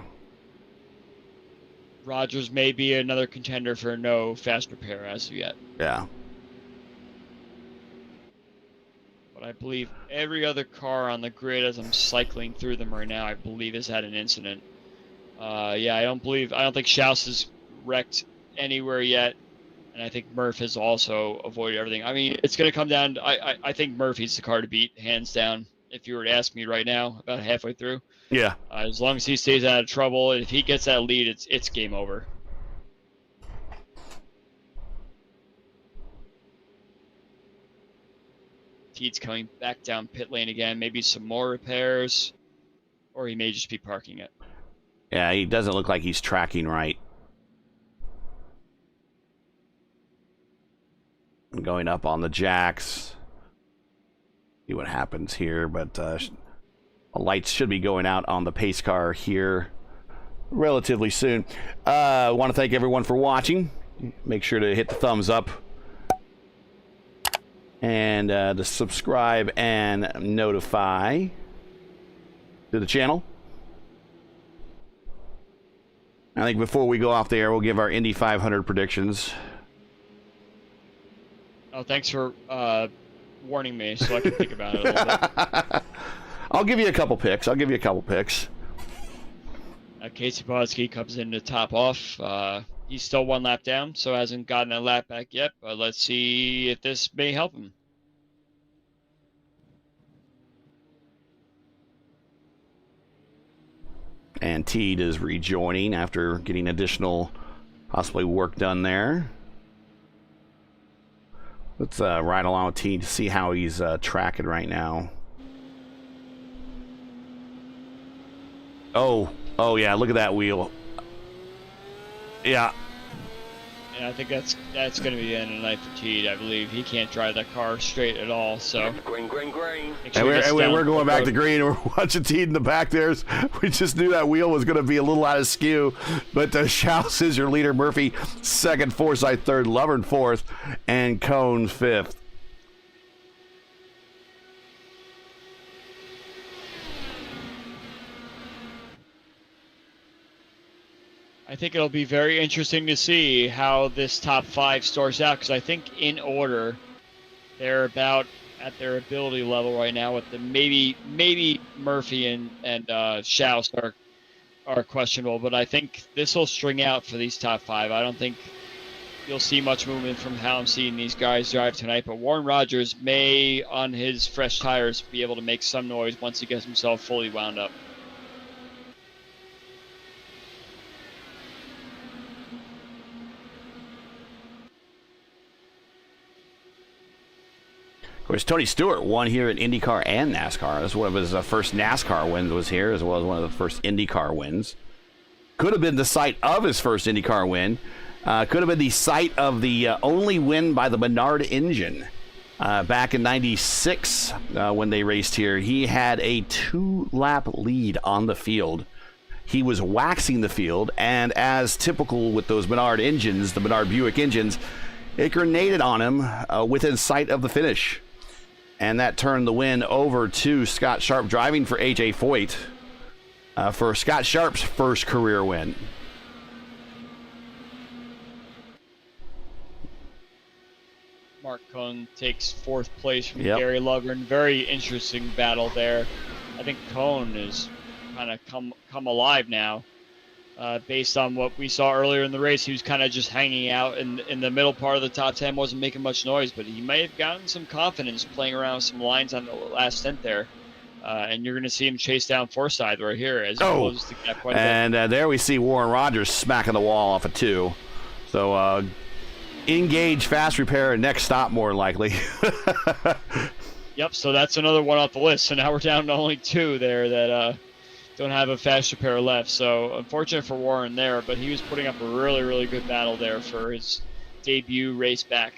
Rogers may be another contender for no fast repair as of yet.
Yeah.
But I believe every other car on the grid, as I'm cycling through them right now, I believe has had an incident. Yeah, I don't think Schaus has wrecked anywhere yet, and I think Murph has also avoided everything. I mean, it's going to come down to, I think Murphy's the car to beat, hands down, if you were to ask me right now, about halfway through. Yeah. As long as he stays out of trouble, if he gets that lead, it's game over. Teed's coming back down pit lane again. Maybe some more repairs, or he may just be parking it.
Yeah, he doesn't look like he's tracking right. Going up on the jacks. See what happens here, but lights should be going out on the pace car here relatively soon. I want to thank everyone for watching. Make sure to hit the thumbs up and to subscribe and notify to the channel. I think before we go off the air, we'll give our Indy 500 predictions.
Oh, thanks for warning me so I can think about it a little bit.
I'll give you a couple picks.
Casey Podolsky comes in to top off. He's still 1 lap down, so hasn't gotten a lap back yet. But let's see if this may help him.
And Teed is rejoining after getting additional, possibly work done there. Let's ride along with T to see how he's tracking right now. Oh, yeah, look at that wheel. Yeah.
And I think that's going to be the end of the night for Teed. I believe he can't drive that car straight at all. So
green.
And we're going back to green, and we're watching Teed in the back there. We just knew that wheel was going to be a little out of skew. But Schaus is your leader. Murphy second, Forsyth third, Lovern fourth, and Cone fifth.
I think it'll be very interesting to see how this top 5 starts out, because I think in order they're about at their ability level right now. With the maybe Murphy and Schaus are questionable, but I think this will string out for these top 5. I don't think you'll see much movement from how I'm seeing these guys drive tonight, but Warren Rogers may, on his fresh tires, be able to make some noise once he gets himself fully wound up.
Of course, Tony Stewart won here in IndyCar and NASCAR. That's one of his first NASCAR wins was here, as well as one of the first IndyCar wins. Could have been the site of his first IndyCar win. Could have been the site of the only win by the Menard engine back in '96 when they raced here. He had a 2-lap lead on the field. He was waxing the field, and as typical with those Menard engines, the Menard Buick engines, it grenaded on him within sight of the finish. And that turned the win over to Scott Sharp, driving for A.J. Foyt for Scott Sharp's first career win.
Mark Cohn takes 4th place from
Yep.
Gary Lovern. Very interesting battle there. I think Cohn is kind of come alive now. Based on what we saw earlier in the race, he was kind of just hanging out in the middle part of the top 10, wasn't making much noise, but he may have gotten some confidence playing around with some lines on the last stint there. And you're going to see him chase down Forsyth right here as he closes the gap quite a bit.
And there we see Warren Rogers smacking the wall off of 2. So engage fast repair and next stop more likely.
Yep, so that's another one off the list. So now we're down to only 2 there that don't have a fast repair left. So unfortunate for Warren there, but he was putting up a really, really good battle there for his debut race back.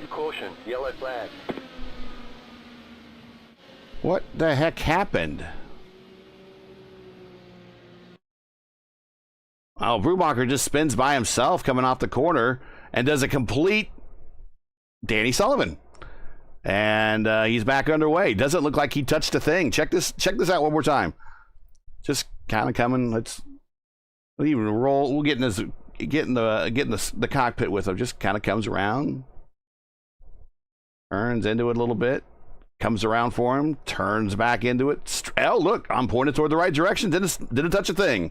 Caution, yellow flag.
What the heck happened? Oh, Brubacher just spins by himself coming off the corner and does a complete Danny Sullivan. And he's back underway. Doesn't look like he touched a thing. Check this out one more time. Just kind of coming. Let's even roll. We'll get in the cockpit with him. Just kind of comes around, turns into it a little bit, comes around for him, turns back into it. Oh, look, I'm pointed toward the right direction. Didn't touch a thing.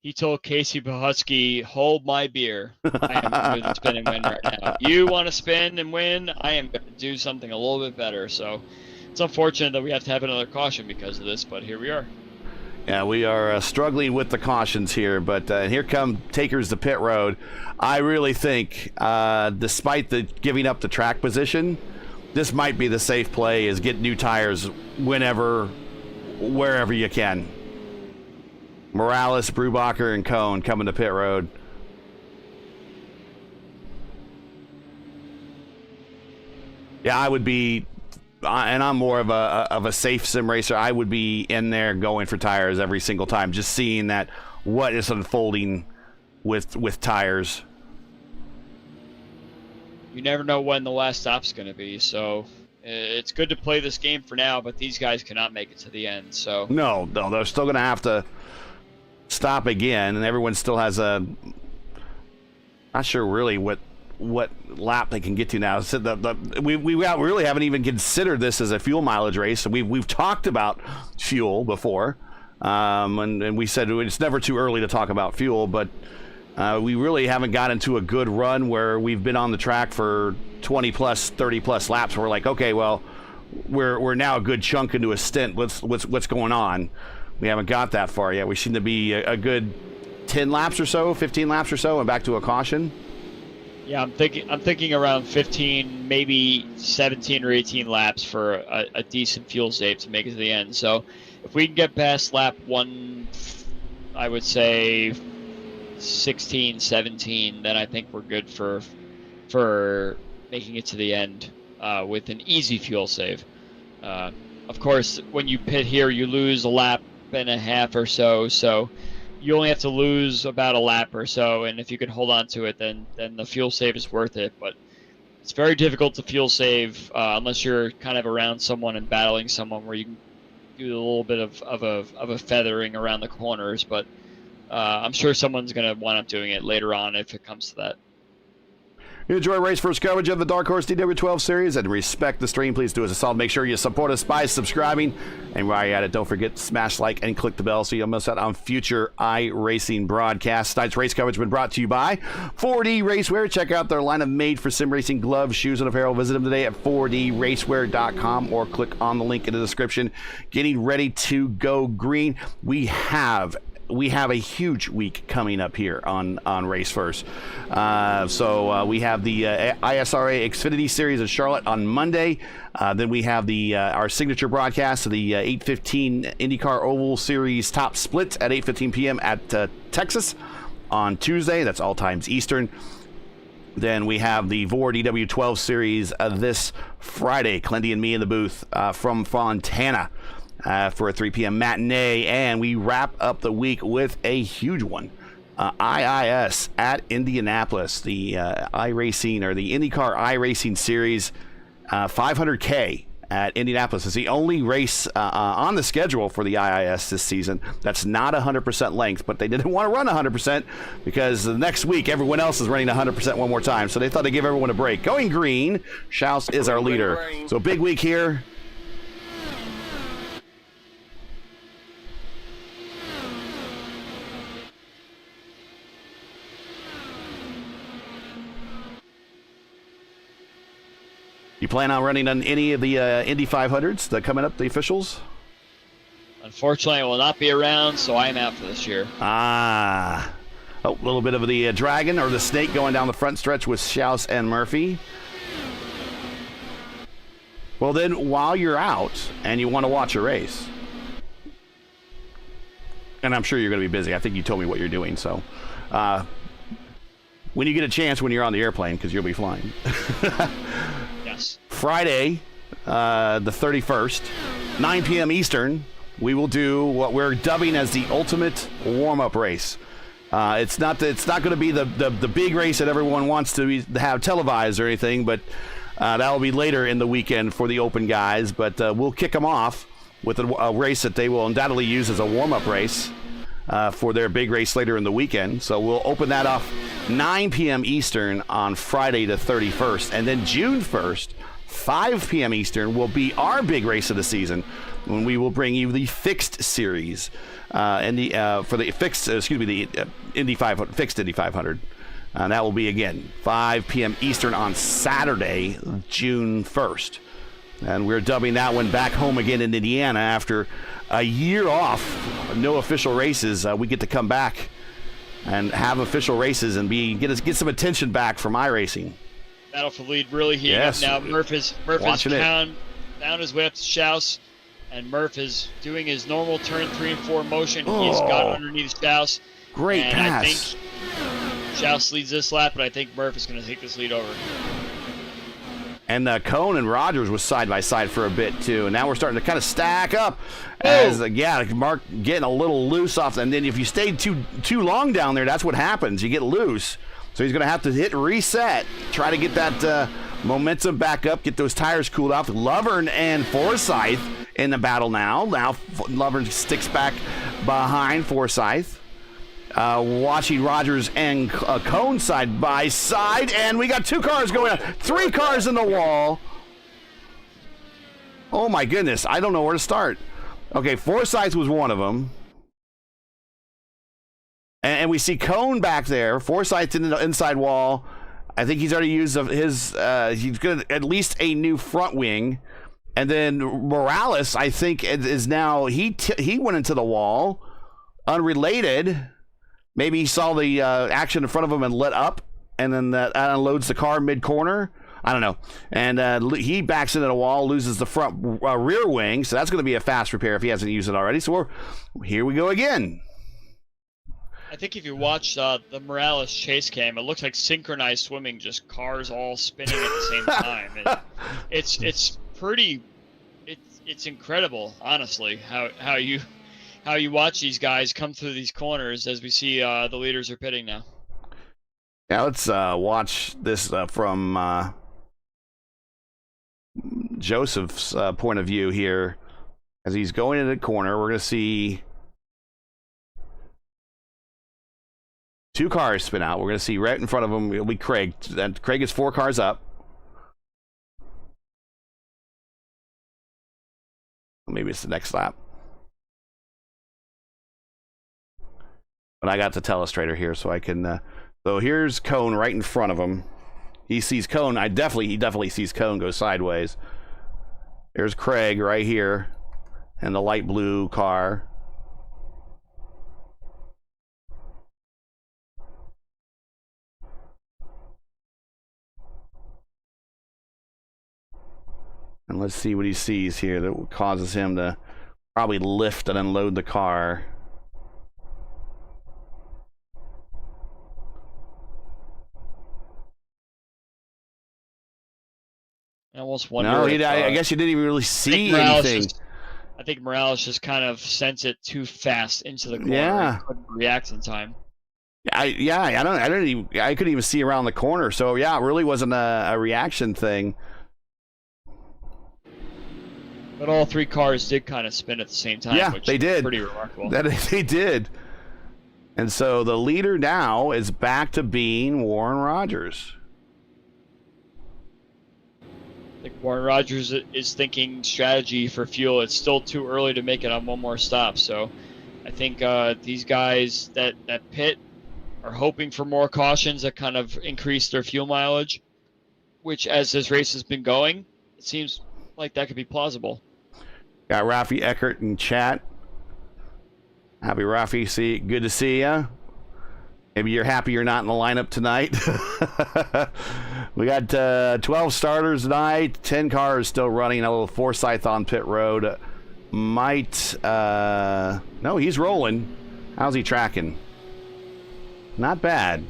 He told Casey Pahutski, hold my beer. I am going to spin and win right now. You want to spin and win? I am going to do something a little bit better. So it's unfortunate that we have to have another caution because of this, but here we are.
Yeah, we are struggling with the cautions here, but here come takers to pit road. I really think, despite the giving up the track position, this might be the safe play is get new tires whenever, wherever you can. Morales, Brubacher, and Cohn coming to pit road. Yeah, I would be, and I'm more of a safe sim racer. I would be in there going for tires every single time, just seeing that what is unfolding with tires.
You never know when the last stop's going to be, so it's good to play this game for now, but these guys cannot make it to the end. So
No, they're still going to have to stop again, and everyone still has a, not sure really what lap they can get to now. So we really haven't even considered this as a fuel mileage race. So we've talked about fuel before, and we said it's never too early to talk about fuel, but we really haven't got into a good run where we've been on the track for 20 plus 30 plus laps. We're like, okay, well, we're now a good chunk into a stint. What's going on? We haven't got that far yet. We seem to be a good 10 laps or so, 15 laps or so, and back to a caution.
Yeah, I'm thinking around 15, maybe 17 or 18 laps for a decent fuel save to make it to the end. So if we can get past lap 1, I would say 16, 17, then I think we're good for making it to the end with an easy fuel save. Of course, when you pit here, you lose a lap and a half or so, so you only have to lose about a lap or so, and if you can hold on to it, then the fuel save is worth it. But it's very difficult to fuel save unless you're kind of around someone and battling someone where you can do a little bit of a feathering around the corners. But I'm sure someone's going to wind up doing it later on if it comes to that.
You enjoy Race First coverage of the Dark Horse DW12 series and respect the stream. Please do us a solid. Make sure you support us by subscribing. And while you're at it, don't forget to smash like and click the bell so you'll miss out on future iRacing broadcasts. Tonight's race coverage has been brought to you by 4D Racewear. Check out their line of made for sim racing gloves, shoes, and apparel. Visit them today at 4dracewear.com or click on the link in the description. Getting ready to go green. We have a huge week coming up here on Race First. So we have the ISRA Xfinity Series in Charlotte on Monday. Then we have our signature broadcast of the 8:15 IndyCar Oval Series Top Split at 8:15 p.m. at Texas on Tuesday. That's all times Eastern. Then we have the VOR DW12 Series this Friday. Clendy and me in the booth from Fontana. For a 3 p.m. matinee, and we wrap up the week with a huge one. IIS at Indianapolis, the iRacing or the IndyCar iRacing Series 500K at Indianapolis. It's the only race on the schedule for the IIS this season that's not 100% length, but they didn't want to run 100% because the next week everyone else is running 100% one more time, so they thought they'd give everyone a break. Going green, Schaus is our leader. So big week here. You plan on running on any of the Indy 500s that coming up, the officials?
Unfortunately, I will not be around, so I am out for this year.
A little bit of the dragon or the snake going down the front stretch with Schaus and Murphy. Well, then, while you're out and you want to watch a race, and I'm sure you're going to be busy. I think you told me what you're doing, so when you get a chance when you're on the airplane, because you'll be flying. Friday, the 31st, 9 p.m. Eastern, we will do what we're dubbing as the ultimate warm-up race. It's not going to be the big race that everyone wants to have televised or anything, but that will be later in the weekend for the open guys. But we'll kick them off with a race that they will undoubtedly use as a warm-up race for their big race later in the weekend. So we'll open that off 9 p.m. Eastern on Friday the 31st, and then June 1st. 5 p.m. Eastern will be our big race of the season when we will bring you the fixed series for the fixed, the Indy 500, fixed Indy 500. That will be again 5 p.m. Eastern on Saturday, June 1st. And we're dubbing that one back home again in Indiana after a year off, no official races. We get to come back and have official races and get some attention back from iRacing.
Battle for lead really heating up now. Murph is down his way up to Schaus, and Murph is doing his normal turn 3 and 4 motion. He's got underneath Schaus.
Great pass.
I think Schaus leads this lap, but I think Murph is going to take this lead over.
And Cohn and Rogers was side by side for a bit too, and now we're starting to kind of stack up as Mark getting a little loose off. And then if you stayed too long down there, that's what happens. You get loose. So he's going to have to hit reset, try to get that momentum back up, get those tires cooled off. Lovern and Forsyth in the battle now. Now Lovern sticks back behind Forsyth. Watching Rogers and Cohn side by side, and we got 2 cars going on. 3 cars in the wall. Oh my goodness, I don't know where to start. Okay, Forsyth was one of them. And we see Cohn back there. Forsyth's in the inside wall. I think he's already used his. He's going to at least a new front wing. And then Morales, I think, is now he went into the wall, unrelated. Maybe he saw the action in front of him and lit up and then that unloads the car mid-corner. I don't know. And he backs into the wall, loses the front rear wing, so that's going to be a fast repair if he hasn't used it already. So here we go again.
I think if you watch the Morales chase cam, it looks like synchronized swimming, just cars all spinning at the same time. And it's pretty, it's incredible, honestly, how you watch these guys come through these corners as we see the leaders are pitting now.
Now let's watch this from Joseph's point of view here. As he's going into the corner, we're going to see two cars spin out. We're going to see right in front of him, it'll be Craig. And Craig is 4 cars up. Maybe it's the next lap. But I got the telestrator here, so I can... so here's Cone right in front of him. He sees Cone. He definitely sees Cone go sideways. There's Craig right here and the light blue car. And let's see what he sees here that causes him to probably lift and unload the car.
I almost wonder.
No,
if,
I guess you didn't even really see anything.
I think Morales just kind of sent it too fast into the corner.
Yeah.
And couldn't react in time.
I couldn't even see around the corner. So yeah, it really wasn't a reaction thing.
But all 3 cars did kind of spin at the same time.
Yeah,
which
they did.
is pretty remarkable.
They did. And so the leader now is back to being Warren Rogers.
I think Warren Rogers is thinking strategy for fuel. It's still too early to make it on one more stop. So I think these guys that pit are hoping for more cautions that kind of increase their fuel mileage, which as this race has been going, it seems like that could be plausible.
Got Rafi Eckert in chat. Happy Rafi, good to see ya. Maybe you're happy you're not in the lineup tonight. We got 12 starters tonight, 10 cars still running. A little Forsyth on pit road. No, he's rolling. How's he tracking? Not bad.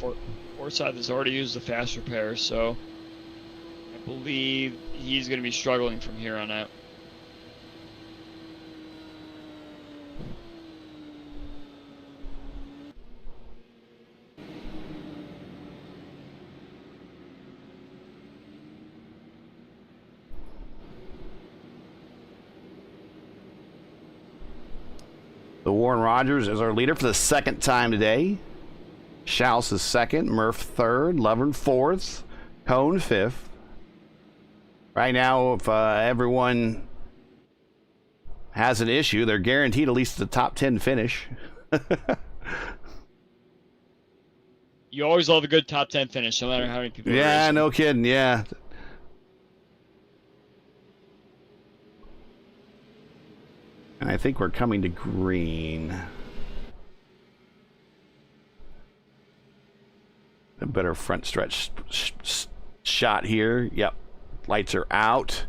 Forsyth has already used the fast repair, so I believe he's going to be struggling from here on out.
The Warren Rogers is our leader for the 2nd time today. Schaus is 2nd, Murph 3rd, Lovern 4th, Cone 5th. Right now, if everyone has an issue, they're guaranteed at least the top 10 finish.
You always love a good top 10 finish, no matter how many people.
Yeah, no kidding. Yeah. And I think we're coming to green. A better front stretch shot here. Yep. Lights are out.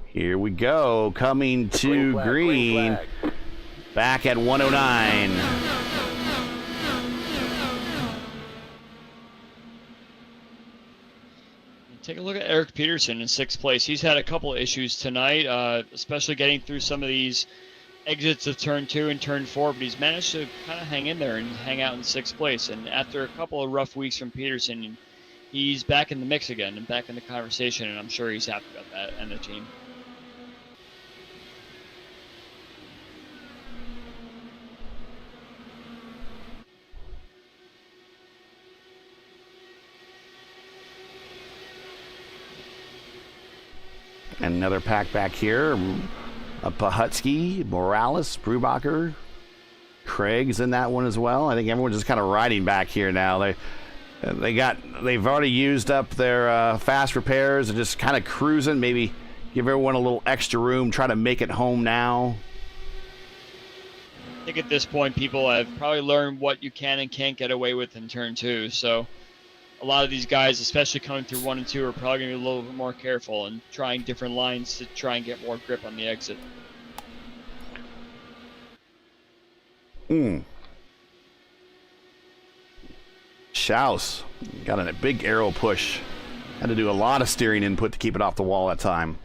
Here we go. Coming to green. Back at 109.
Take a look at Eric Peterson in 6th place. He's had a couple of issues tonight, especially getting through some of these exits of turn 2 and turn 4, but he's managed to kind of hang in there and hang out in 6th place. And after a couple of rough weeks from Peterson, he's back in the mix again and back in the conversation, and I'm sure he's happy about that and the team.
And another pack back here. Pahutsky, Morales, Brubacher, Craig's in that one as well. I think everyone's just kind of riding back here now. They've already used up their fast repairs and just kind of cruising. Maybe give everyone a little extra room. Try to make it home now.
I think at this point, people have probably learned what you can and can't get away with in turn 2. So a lot of these guys, especially coming through 1 and 2, are probably going to be a little bit more careful and trying different lines to try and get more grip on the exit.
Schaus got a big arrow push. Had to do a lot of steering input to keep it off the wall that time.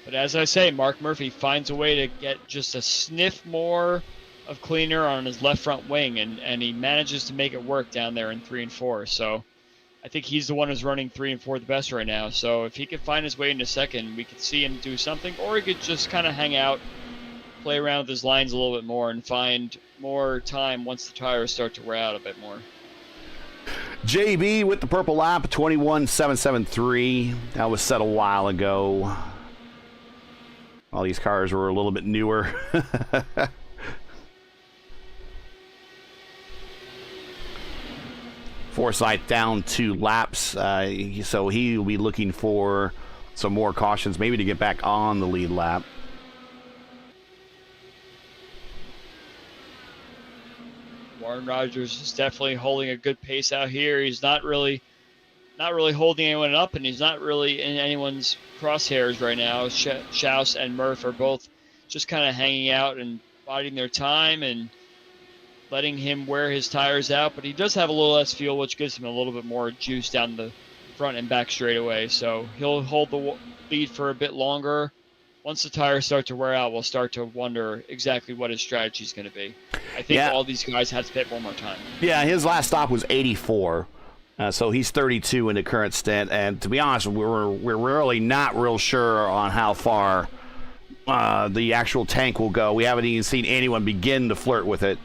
But as I say, Mark Murphy finds a way to get just a sniff more of cleaner on his left front wing, and he manages to make it work down there in 3 and 4. So I think he's the one who's running 3 and 4 the best right now. So if he could find his way into second, we could see him do something, or he could just kind of hang out, play around with his lines a little bit more, and find more time once the tires start to wear out a bit more.
JB with the purple lap, 21.773. That was set a while ago. All these cars were a little bit newer. Forsyth down 2 laps, so he will be looking for some more cautions, maybe to get back on the lead lap.
Warren Rogers is definitely holding a good pace out here. He's not really holding anyone up, and he's not really in anyone's crosshairs right now. Schaus and Murph are both just kind of hanging out and biding their time and letting him wear his tires out. But he does have a little less fuel, which gives him a little bit more juice down the front and back straightaway. So he'll hold the lead for a bit longer. Once the tires start to wear out, we'll start to wonder exactly what his strategy is going to be. I think all these guys have to pit one more time. Yeah,
his last stop was 84. So he's 32 in the current stint. And to be honest, we're really not real sure on how far the actual tank will go. We haven't even seen anyone begin to flirt with it.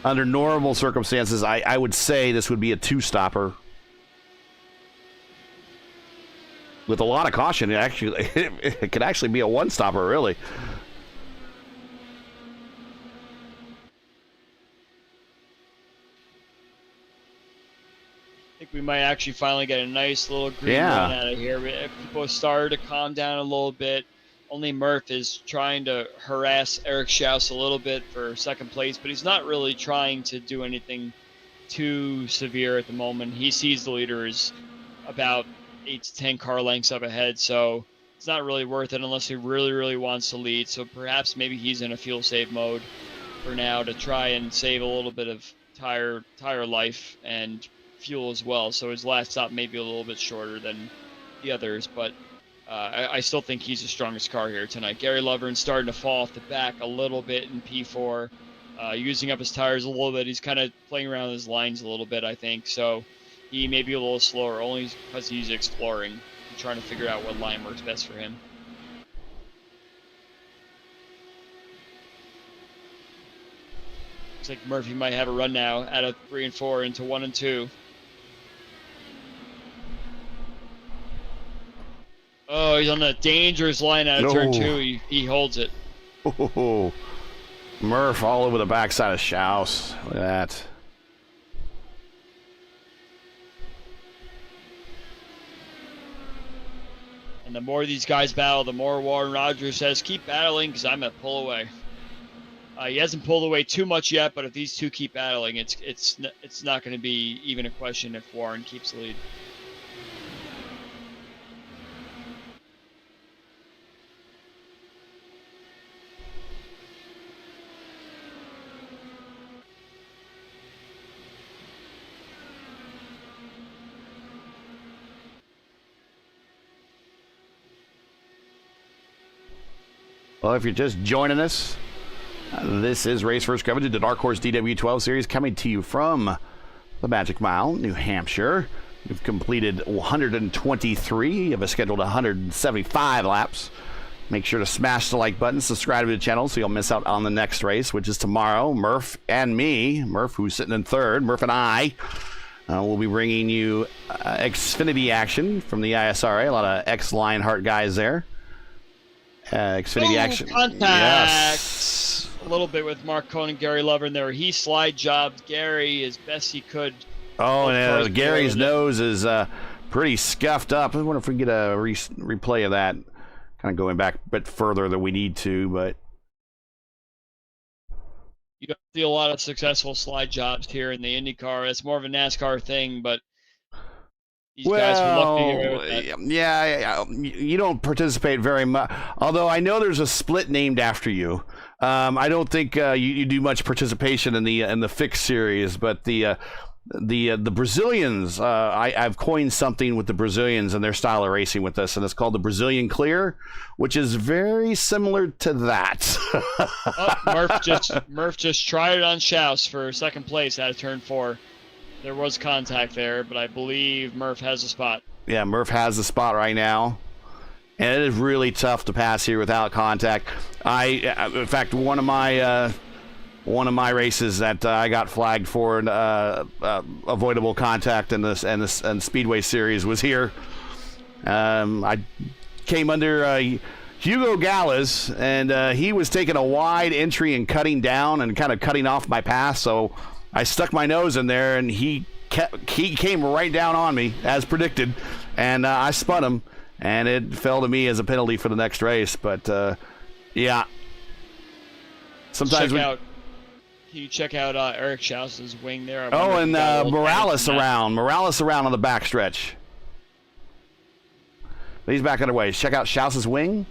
Under normal circumstances, I would say this would be a 2-stopper. With a lot of caution, it could actually be a 1-stopper, really.
I think we might actually finally get a nice little green run out of here. People started to calm down a little bit. Only Murph is trying to harass Eric Schaus a little bit for second place, but he's not really trying to do anything too severe at the moment. He sees the leader is about 8 to 10 car lengths up ahead, so it's not really worth it unless he really, really wants to lead. So perhaps maybe he's in a fuel save mode for now to try and save a little bit of tire life and fuel as well. So his last stop may be a little bit shorter than the others, but I still think he's the strongest car here tonight. Gary Lovern's starting to fall off the back a little bit in P4, using up his tires a little bit. He's kind of playing around with his lines a little bit, I think. So he may be a little slower, only because he's exploring and trying to figure out what line works best for him. Looks like Murphy might have a run now out of 3 and 4 into 1 and 2. Oh, he's on a dangerous line out of turn 2. He holds it.
Oh, Murph all over the backside of Schaus. Look at that.
And the more these guys battle, the more Warren Rogers says, keep battling because I'm going to pull away. He hasn't pulled away too much yet, but if these two keep battling, it's not going to be even a question if Warren keeps the lead.
Well, if you're just joining us, this is Race First coverage of the Dark Horse DW12 series coming to you from the Magic Mile, New Hampshire. We've completed 123 of a scheduled 175 laps. Make sure to smash the like button, subscribe to the channel so you'll miss out on the next race, which is tomorrow. Murph and me, Murph who's sitting in third, Murph and I will be bringing you Xfinity action from the ISRA. A lot of ex-Lionheart guys there. Xfinity action.
Contact. Yes. A little bit with Mark Cohn and Gary Lovern there. He slide jobbed Gary as best he could.
Oh, and Gary's nose is pretty scuffed up. I wonder if we can get a replay of that. Kind of going back a bit further than we need to, but
You don't see a lot of successful slide jobs here in the IndyCar. It's more of a NASCAR thing, but these guys were lucky to get away with that.
Yeah, you don't participate very much. Although I know there's a split named after you. I don't think you do much participation in the fixed series, but the Brazilians, I've coined something with the Brazilians and their style of racing with us, and it's called the Brazilian Clear, which is very similar to that.
Murph just tried it on Schaus for second place out of turn 4. There was contact there, but I believe Murph has a spot.
Yeah, Murph has the spot right now. And it is really tough to pass here without contact. In fact, one of my races that I got flagged for avoidable contact in the Speedway series was here. I came under Hugo Gallas, and he was taking a wide entry and cutting down and kind of cutting off my path. So I stuck my nose in there, and he came right down on me as predicted, and I spun him. And it fell to me as a penalty for the next race. But, yeah. Sometimes
Can you check out Eric Schaus's wing there?
And Morales around. Morales around on the backstretch. He's back underway. Check out Schaus's wing.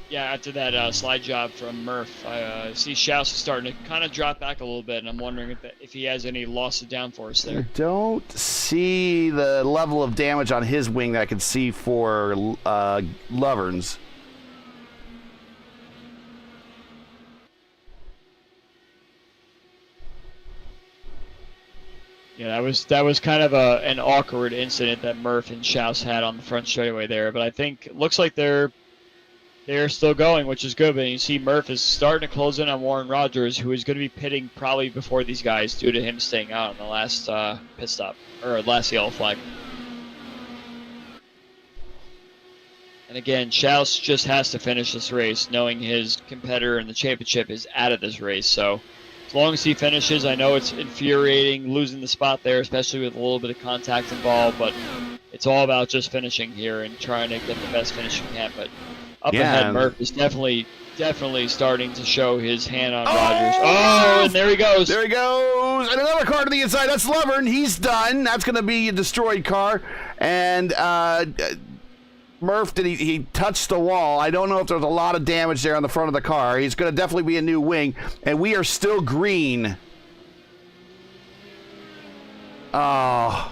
Yeah, after that slide job from Murph, I see Schaus is starting to kind of drop back a little bit, and I'm wondering if he has any loss of downforce there.
I don't see the level of damage on his wing that I can see for Lovern's.
Yeah, that was kind of an awkward incident that Murph and Schaus had on the front straightaway there, but I think it looks like they're still going, which is good. But you see Murph is starting to close in on Warren Rogers, who is going to be pitting probably before these guys due to him staying out on the last pit stop, or last yellow flag. And again, Schaus just has to finish this race, knowing his competitor in the championship is out of this race. So as long as he finishes, I know it's infuriating losing the spot there, especially with a little bit of contact involved, but it's all about just finishing here and trying to get the best finish you can. But up ahead, Murph is definitely starting to show his hand on Rogers. Oh, and there he goes.
There he goes. And another car to the inside. That's Lovern. He's done. That's going to be a destroyed car. And Murph, he touched the wall. I don't know if there's a lot of damage there on the front of the car. He's going to definitely be a new wing. And we are still green. Oh.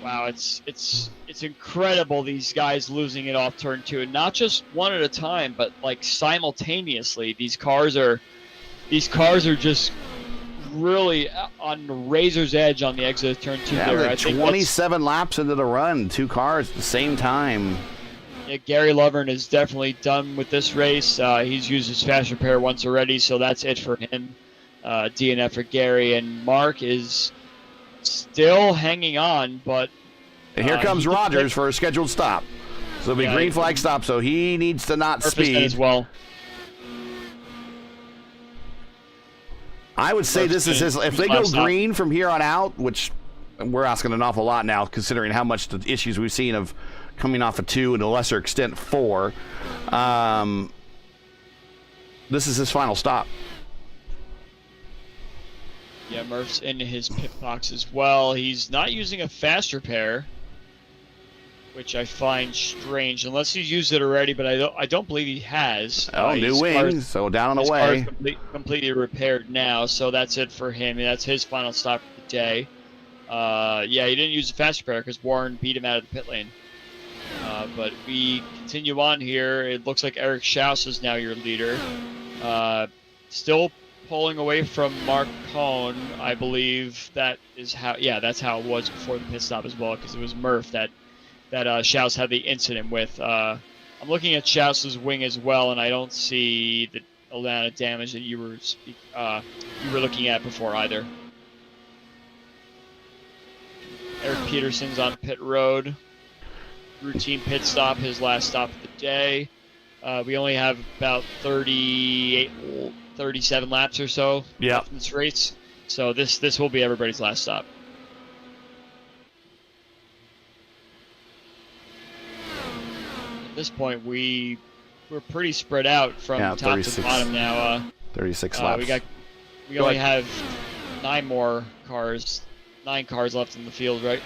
Wow, it's incredible, these guys losing it off turn 2, and not just one at a time, but like simultaneously. These cars are just really on the razor's edge on the exit of turn 2 there.
I think 27 laps into the run, 2 cars at the same time.
Yeah, Gary Lovern is definitely done with this race. He's used his fast repair once already, so that's it for him. DNF for Gary, and Mark is still hanging on, but
here comes Rogers for a scheduled stop. So it'll be green flag stop, so he needs to not speed
as well.
I would say this is his. If they go green from here on out, which we're asking an awful lot now, considering how much the issues we've seen of coming off of 2 and to a lesser extent 4. This is his final stop.
Yeah, Murph's in his pit box as well. He's not using a fast repair, which I find strange, unless he's used it already, but I don't believe he has.
New wings, so down and away.
Car's completely repaired now, so that's it for him. That's his final stop for the day. Yeah, he didn't use a fast repair because Warren beat him out of the pit lane. But we continue on here. It looks like Eric Schaus is now your leader. Still pulling away from Mark Cohn, I believe. That is how. Yeah, that's how it was before the pit stop as well, because it was Murph that Schaus had the incident with. I'm looking at Schaus's wing as well, and I don't see the amount of damage that you were looking at before either. Eric Peterson's on pit road. Routine pit stop, his last stop of the day. We only have about 37 laps or so left in this race. So this will be everybody's last stop. this point, we're pretty spread out from top
36.
to bottom now.
36 laps.
We only have 9 cars left in the field, right?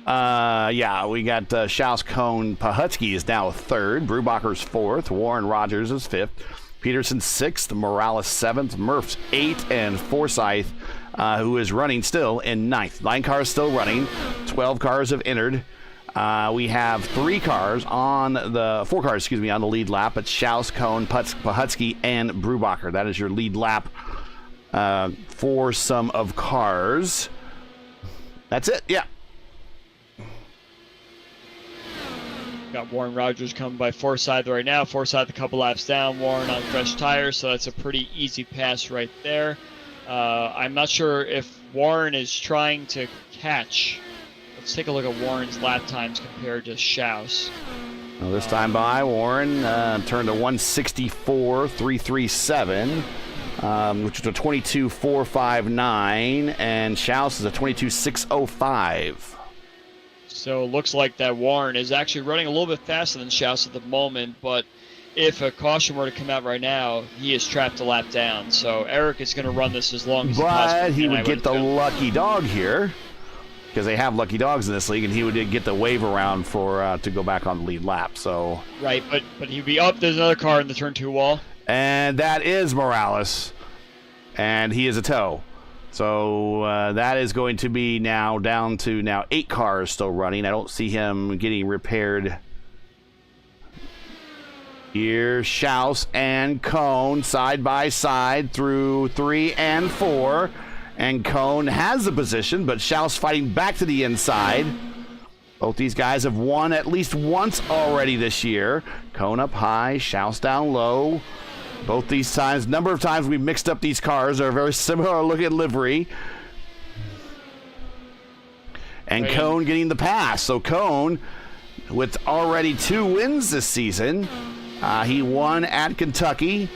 Yeah, we got Schaus, Cohn, Pahutsky is now 3rd, Brubacher's 4th, Warren Rogers is 5th, Peterson 6th, Morales 7th, Murph's 8th, and Forsyth, who is running still in 9th. 9 cars still running, 12 cars have entered. We have 4 cars, on the lead lap. It's Schaus, Cohn, Pahutsky, and Brubacher. That is your lead lap for some of cars. That's it, yeah.
Got Warren Rogers coming by Forsyth right now. Forsyth a couple laps down. Warren on fresh tires, so that's a pretty easy pass right there. I'm not sure if Warren is trying to catch. Let's take a look at Warren's lap times compared to Schaus.
Well, this time by Warren turned to 164.337, which is a 22.459, and Schaus is a 22.605.
So it looks like that Warren is actually running a little bit faster than Schaus at the moment, but if a caution were to come out right now, he is trapped a lap down. So Eric is going to run this as long as possible.
But he would get the lucky dog here, because they have lucky dogs in this league, and he would get the wave around for to go back on the lead lap. So
right, but he'd be up. There's another car in the turn 2 wall,
and that is Morales, and he is a tow. So that is going to be now down to 8 cars still running. I don't see him getting repaired. Here, Schaus and Cohn side by side through 3 and 4. And Cohn has the position, but Schaus fighting back to the inside. Both these guys have won at least once already this year. Cohn up high, Schaus down low. Both these times, number of times we mixed up these cars, are very similar looking livery. And Cohn getting the pass. So Cohn, with already 2 wins this season, he won at Kentucky,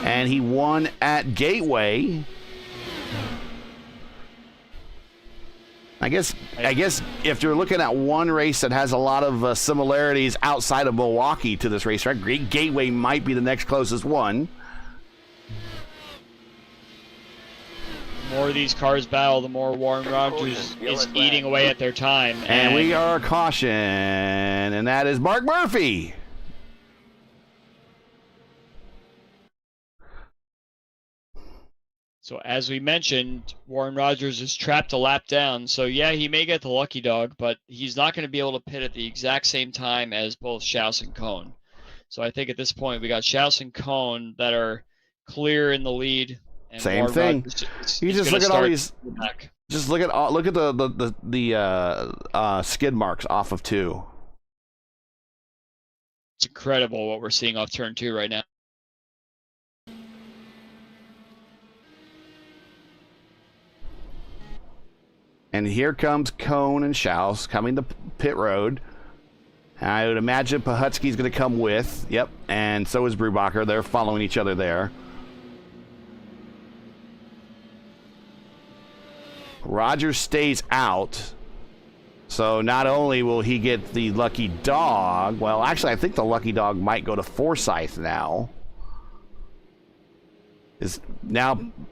and he won at Gateway. I guess if you're looking at one race that has a lot of similarities outside of Milwaukee to this racetrack, Gateway might be the next closest one.
The more these cars battle, the more Warren Rogers is eating away at their time.
And we are caution, and that is Mark Murphy.
So as we mentioned, Warren Rogers is trapped a lap down. So yeah, he may get the lucky dog, but he's not going to be able to pit at the exact same time as both Schaus and Cohn. So I think at this point we got Schaus and Cohn that are clear in the lead. And
Same
Warren
thing.
Rogers
You
is
just
gonna
look at all
start
these.
back.
Just look at the skid marks off of 2.
It's incredible what we're seeing off turn 2 right now.
And here comes Cohn and Schaus coming to pit road. I would imagine Pahutsky's going to come with. Yep, and so is Brubacher. They're following each other there. Rogers stays out. So not only will he get the lucky dog, well, actually, I think the lucky dog might go to Forsyth now.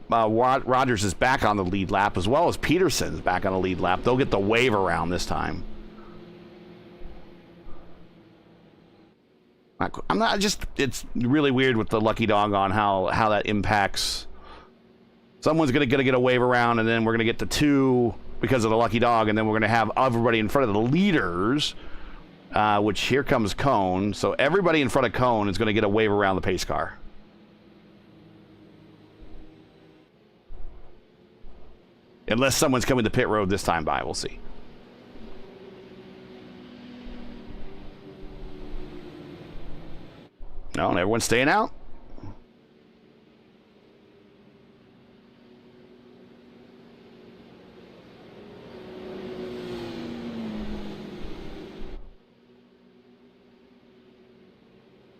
Rogers is back on the lead lap, as well as Peterson's back on the lead lap. They'll get the wave around this time. It's really weird with the lucky dog on how that impacts. Someone's going to get a wave around, and then we're going to get to 2 because of the lucky dog, and then we're going to have everybody in front of the leaders, which here comes Cohn. So everybody in front of Cohn is going to get a wave around the pace car. Unless someone's coming to pit road this time by, we'll see. No, and everyone's staying out.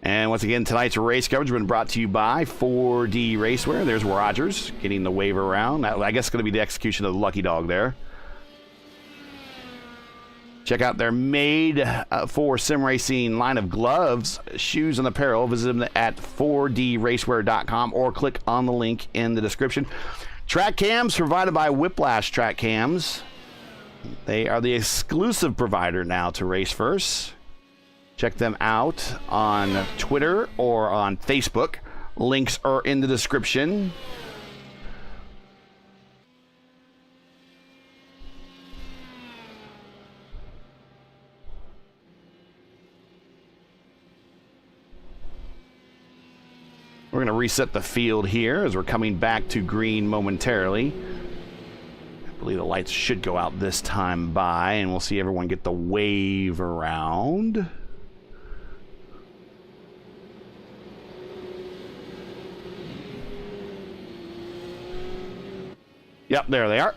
And once again, tonight's race coverage has been brought to you by 4D Racewear. There's Rogers getting the wave around. I guess it's going to be the execution of the lucky dog there. Check out their made for sim racing line of gloves, shoes, and apparel. Visit them at 4dracewear.com or click on the link in the description. Track cams provided by Whiplash Track Cams. They are the exclusive provider now to Race First. Check them out on Twitter or on Facebook. Links are in the description. We're going to reset the field here as we're coming back to green momentarily. I believe the lights should go out this time by, and we'll see everyone get the wave around. Yep, there they are.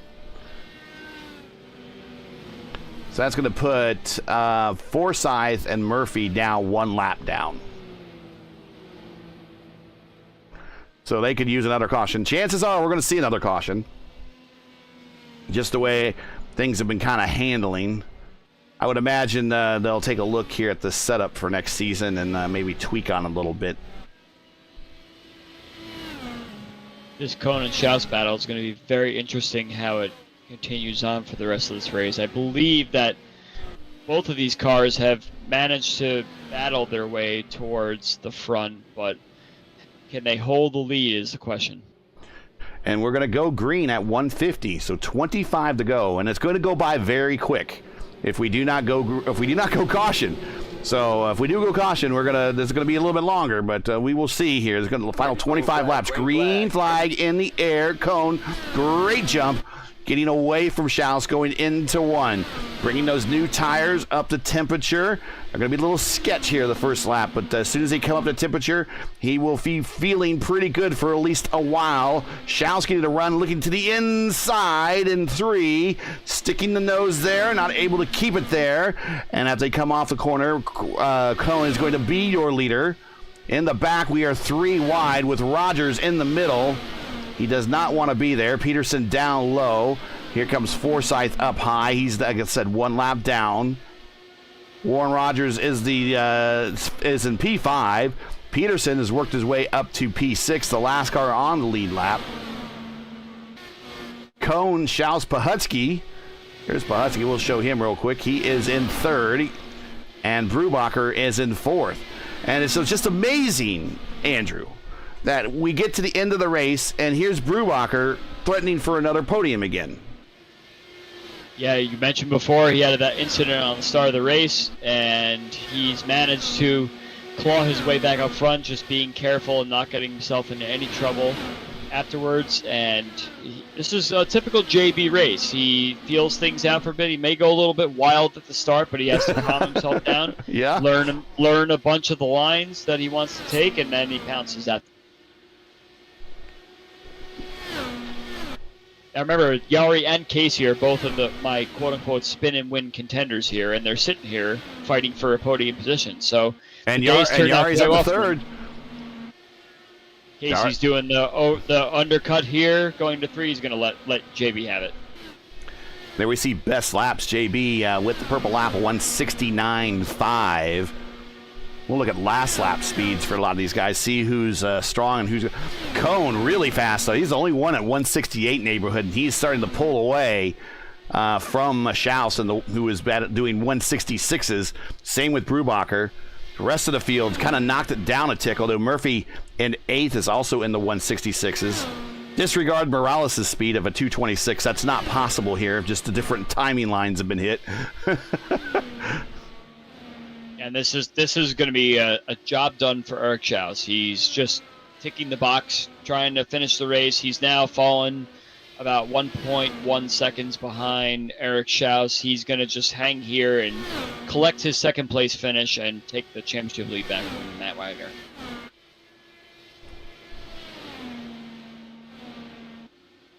So that's going to put Forsyth and Murphy down 1 lap down. So they could use another caution. Chances are we're going to see another caution. Just the way things have been kind of handling. I would imagine they'll take a look here at the setup for next season and maybe tweak on a little bit.
This Cone and Schaus battle is going to be very interesting how it continues on for the rest of this race. I believe that both of these cars have managed to battle their way towards the front, but can they hold the lead is the question.
And we're going to go green at 150, so 25 to go, and it's going to go by very quick if we do not go caution. So if we do go caution, this is going to be a little bit longer, but we will see here. It's going to the final 25 laps. Green flag in the air. Cone, great jump. Getting away from Schaus, going into 1. Bringing those new tires up to temperature. They're going to be a little sketch here the first lap, but as soon as they come up to temperature, he will be feeling pretty good for at least a while. Schaus getting a run, looking to the inside in 3. Sticking the nose there, not able to keep it there. And as they come off the corner, Cone is going to be your leader. In the back, we are 3 wide with Rogers in the middle. He does not want to be there. Peterson down low. Here comes Forsyth up high. He's, like I said, 1 lap down. Warren Rogers is in P5. Peterson has worked his way up to P6, the last car on the lead lap. Cone, Schaus, Pahutsky. Here's Pahutsky. We'll show him real quick. He is in 3rd, and Brubacher is in 4th. And it's just amazing, Andrew, that we get to the end of the race, and here's Brubacher threatening for another podium again.
Yeah, you mentioned before he had that incident on the start of the race, and he's managed to claw his way back up front, just being careful and not getting himself into any trouble afterwards. And this is a typical JB race. He feels things out for a bit. He may go a little bit wild at the start, but he has to calm himself down,
Yeah.
learn a bunch of the lines that he wants to take, and then he pounces at them. I remember Yari and Casey are both of my quote-unquote spin and win contenders here, and they're sitting here fighting for a podium position. So
And Yari's up to 3rd.
Casey's doing the undercut here, going to 3. He's going to let JB have it.
There we see best laps. JB with the purple lap, 169.5. We'll look at last lap speeds for a lot of these guys, see who's strong and who's... Cone, really fast, though. He's the only one at 168 neighborhood, and he's starting to pull away from Schaus, who is doing 166s. Same with Brubacher. The rest of the field kind of knocked it down a tick, although Murphy in 8th is also in the 166s. Disregard Morales' speed of a 226. That's not possible here. Just the different timing lines have been hit.
And this is going to be a job done for Eric Schaus. He's just ticking the box, trying to finish the race. He's now fallen about 1.1 seconds behind Eric Schaus. He's going to just hang here and collect his second place finish and take the championship lead back from Matt Wagner.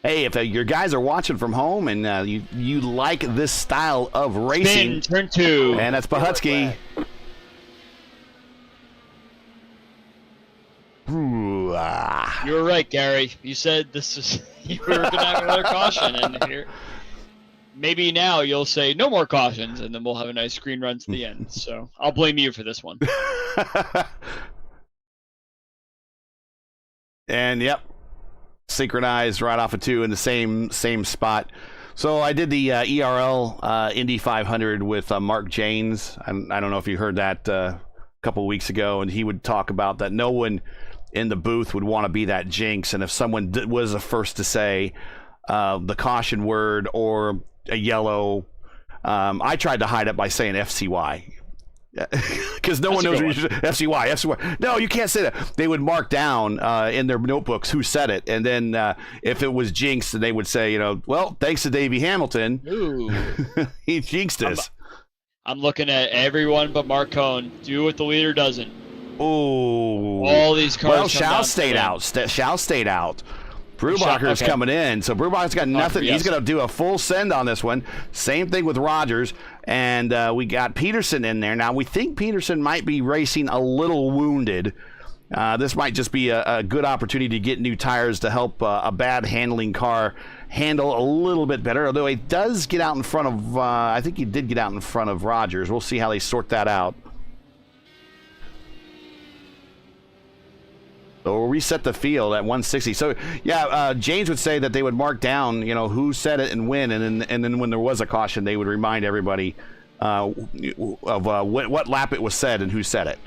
Hey, if your guys are watching from home and you like this style of racing,
Spin, turn 2.
And that's Pahutsky. Ooh,
You were right, Gary. You said you were going to have another caution, and here. maybe now you'll say no more cautions, and then we'll have a nice green run to the end. So I'll blame you for this one.
And yep, synchronized right off of 2 in the same spot. So I did the ERL Indy 500 with Mark Janes. I don't know if you heard that a couple of weeks ago, and he would talk about that no one in the booth would want to be that jinx, and if someone was the first to say the caution word or a yellow, I tried to hide it by saying FCY. Because no one knows FCY. No, you can't say that. They would mark down in their notebooks who said it, and then if it was jinxed, then they would say, well, thanks to Davey Hamilton, he jinxed us.
I'm looking at everyone but Mark Cohn. Do what the leader doesn't.
Oh,
all these cars.
Well, Shao stayed out. Shao stayed out. Brubacher's coming in, so Brubacher's got nothing. He's going to do a full send on this one. Same thing with Rogers, and we got Peterson in there. Now, we think Peterson might be racing a little wounded. This might just be a good opportunity to get new tires to help a bad handling car handle a little bit better, although he does get out in front of, I think he did get out in front of Rogers. We'll see how they sort that out. So we'll reset the field at 160. So, yeah, James would say that they would mark down, who said it and when, and then when there was a caution, they would remind everybody of what lap it was said and who said it.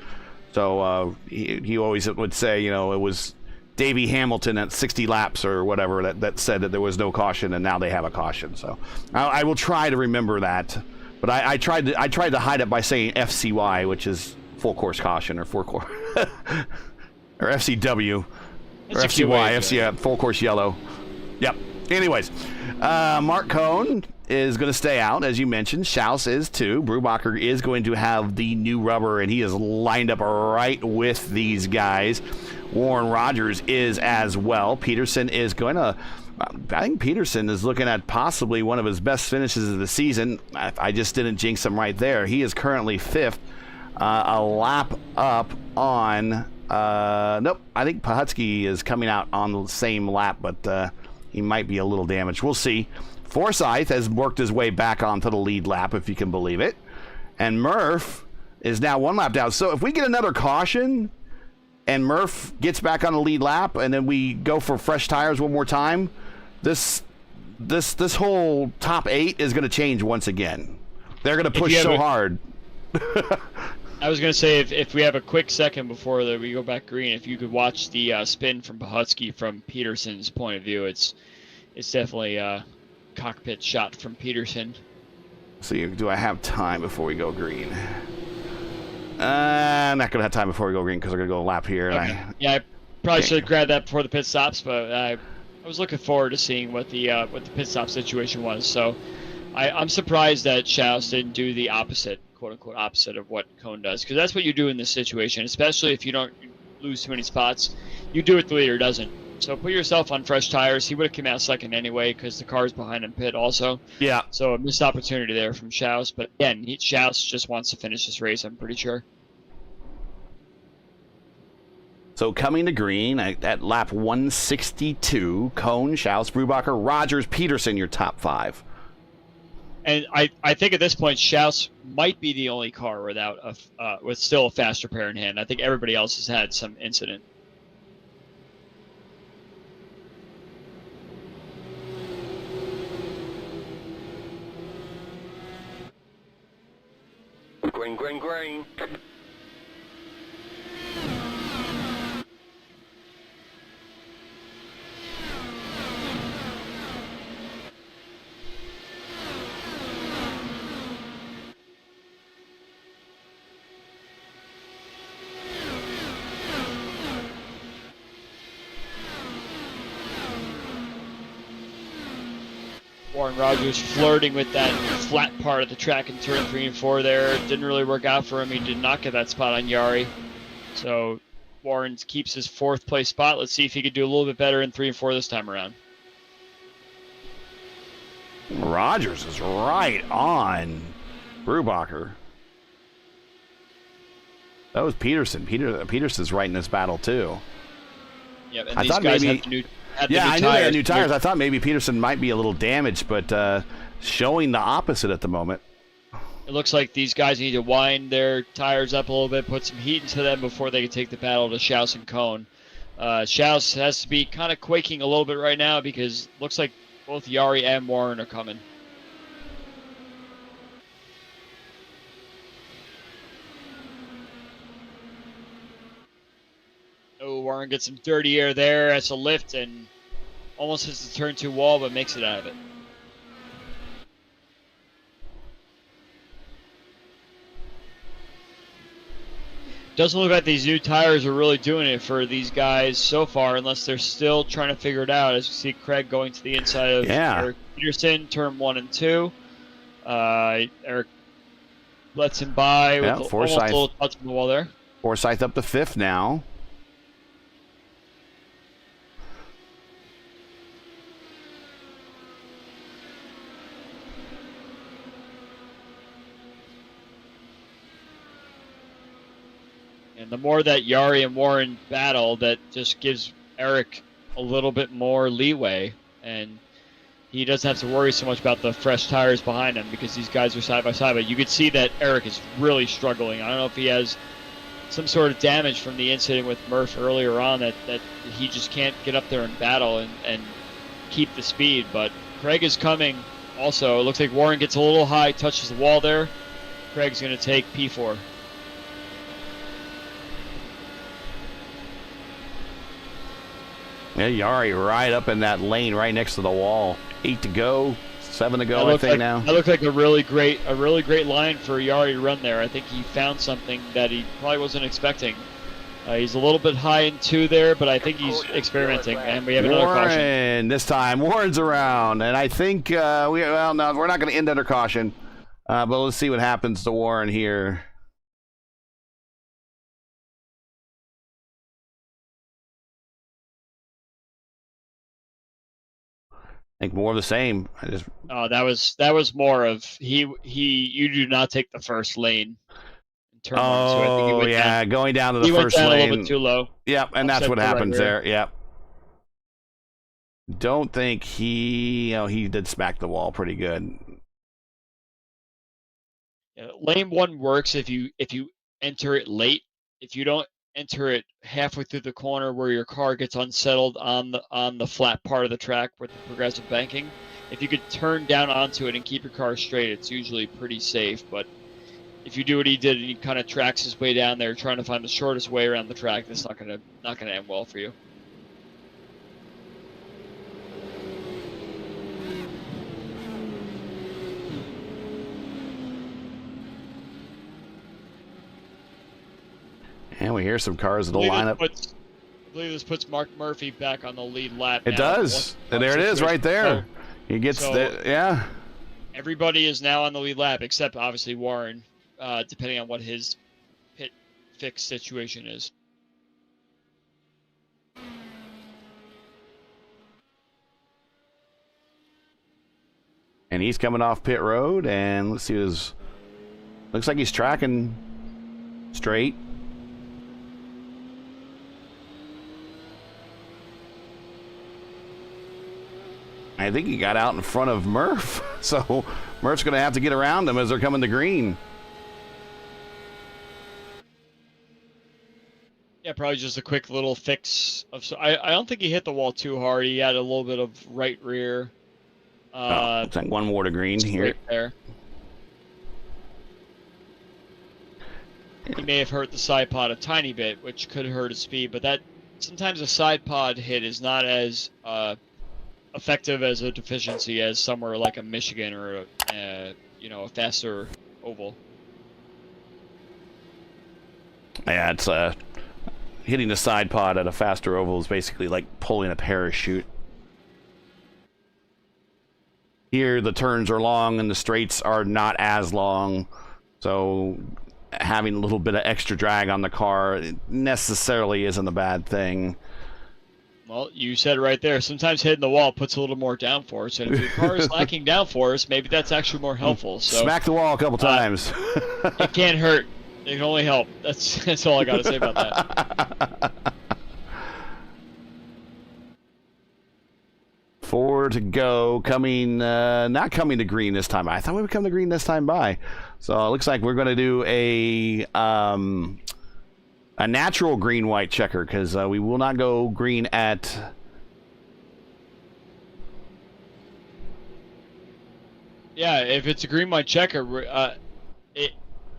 So he always would say, it was Davey Hamilton at 60 laps or whatever that said that there was no caution, and now they have a caution. So I will try to remember that. But I tried to hide it by saying FCY, which is full course caution or full course. Or FCW, or FCY, full course yellow. Yep. Anyways, Mark Cohn is going to stay out, as you mentioned. Schaus is too. Brubacher is going to have the new rubber, and he is lined up right with these guys. Warren Rogers is as well. Peterson is going to... I think Peterson is looking at possibly one of his best finishes of the season. I just didn't jinx him right there. He is currently 5th, a lap up on... nope, I think Pahutsky is coming out on the same lap, but he might be a little damaged. We'll see. Forsyth has worked his way back onto the lead lap, if you can believe it. And Murph is now 1 lap down. So if we get another caution and Murph gets back on the lead lap and then we go for fresh tires one more time, this whole top 8 is going to change once again. They're going to push so hard.
I was going to say, if we have a quick second before we go back green, if you could watch the spin from Pahutsky from Peterson's point of view, it's definitely a cockpit shot from Peterson.
See, do I have time before we go green? I'm not going to have time before we go green because we're going to go a lap here.
Okay. I probably should have grabbed that before the pit stops, but I was looking forward to seeing what the pit stop situation was. So I'm surprised that Schaus didn't do the opposite, quote-unquote opposite of what Cohn does, because that's what you do in this situation, especially if you don't lose too many spots. You do what the leader doesn't. So put yourself on fresh tires. He would have come out second anyway because the car's behind him pit also. Yeah. So a missed opportunity there from Schaus. But again, Schaus just wants to finish this race, I'm pretty sure.
So coming to green at lap 162, Cohn, Schaus, Brubacher, Rogers, Peterson, your top 5.
And I think at this point, Schaus might be the only car with still a faster pair in hand. I think everybody else has had some incident.
Green, green, green.
Warren Rogers flirting with that flat part of the track in turn 3 and 4 there. Didn't really work out for him. He did not get that spot on Yari. So Warren keeps his 4th place spot. Let's see if he could do a little bit better in 3 and 4 this time around.
Rogers is right on Brubacher. That was Peterson. Peterson's right in this battle too.
Yep, and I knew they had new
I thought maybe Peterson might be a little damaged, but showing the opposite at the moment.
It looks like these guys need to wind their tires up a little bit, put some heat into them before they can take the battle to Schaus and Cone. Schaus has to be kind of quaking a little bit right now because it looks like both Yari and Warren are coming. Oh, Warren gets some dirty air there. That's a lift and almost hits the turn 2 wall, but makes it out of it. Doesn't look like these new tires are really doing it for these guys so far, unless they're still trying to figure it out. As you see Craig going to the inside of Eric Peterson, turn 1 and 2. Eric lets him by with almost a little touch on the wall there.
Forsyth up to 5th now.
And the more that Yari and Warren battle, that just gives Eric a little bit more leeway. And he doesn't have to worry so much about the fresh tires behind him because these guys are side by side. But you could see that Eric is really struggling. I don't know if he has some sort of damage from the incident with Murph earlier on that he just can't get up there and battle and keep the speed. But Craig is coming also. It looks like Warren gets a little high, touches the wall there. Craig's going to take P4.
Yeah, Yari right up in that lane right next to the wall. 8 to go, 7 to go, I think now.
That looked like a really great line for Yari to run there. I think he found something that he probably wasn't expecting. He's a little bit high in 2 there, but I think he's experimenting, and we have another caution.
This time, Warren's around, and I think no, we're not going to end under caution, but let's see what happens to Warren here. I think more of the same.
That was more of you do not take the first lane. Turn 1, so I think he went down.
Going down to the first lane.
He went down a little bit too low.
Yep, and that's what happens there. Yep. Don't think he did smack the wall pretty good.
Yeah, lane 1 works if you enter it late. If you don't enter it halfway through the corner where your car gets unsettled on the flat part of the track with the progressive banking, if you could turn down onto it and keep your car straight, it's usually pretty safe. But if you do what he did and he kind of tracks his way down there trying to find the shortest way around the track, that's not gonna end well for you.
And we hear some cars that'll line up.
I believe this puts Mark Murphy back on the lead lap.
It does. And there it is right there. He gets there. Yeah.
Everybody is now on the lead lap except obviously Warren, depending on what his pit fix situation is.
And he's coming off pit road, and let's see looks like he's tracking straight. I think he got out in front of Murph, so Murph's going to have to get around him as they're coming to green.
Yeah, probably just a quick little fix. I don't think he hit the wall too hard. He had a little bit of right rear.
Looks like 1 more to green here.
Right there. He may have hurt the side pod a tiny bit, which could hurt his speed, but that sometimes a side pod hit is not as effective as a deficiency as somewhere like a Michigan or a faster oval.
Yeah, it's hitting the side pod at a faster oval is basically like pulling a parachute. Here the turns are long and the straights are not as long, so having a little bit of extra drag on the car necessarily isn't a bad thing.
Well, you said it right there. Sometimes hitting the wall puts a little more downforce, and if your car is lacking downforce, maybe that's actually more helpful. So
smack the wall a couple times.
It can't hurt. It can only help. That's all I got to say about that.
4 to to go, not coming to green this time. I thought we would come to green this time by. So it looks like we're going to do a natural green-white checker, because we will not go green at...
Yeah, if it's a green-white checker,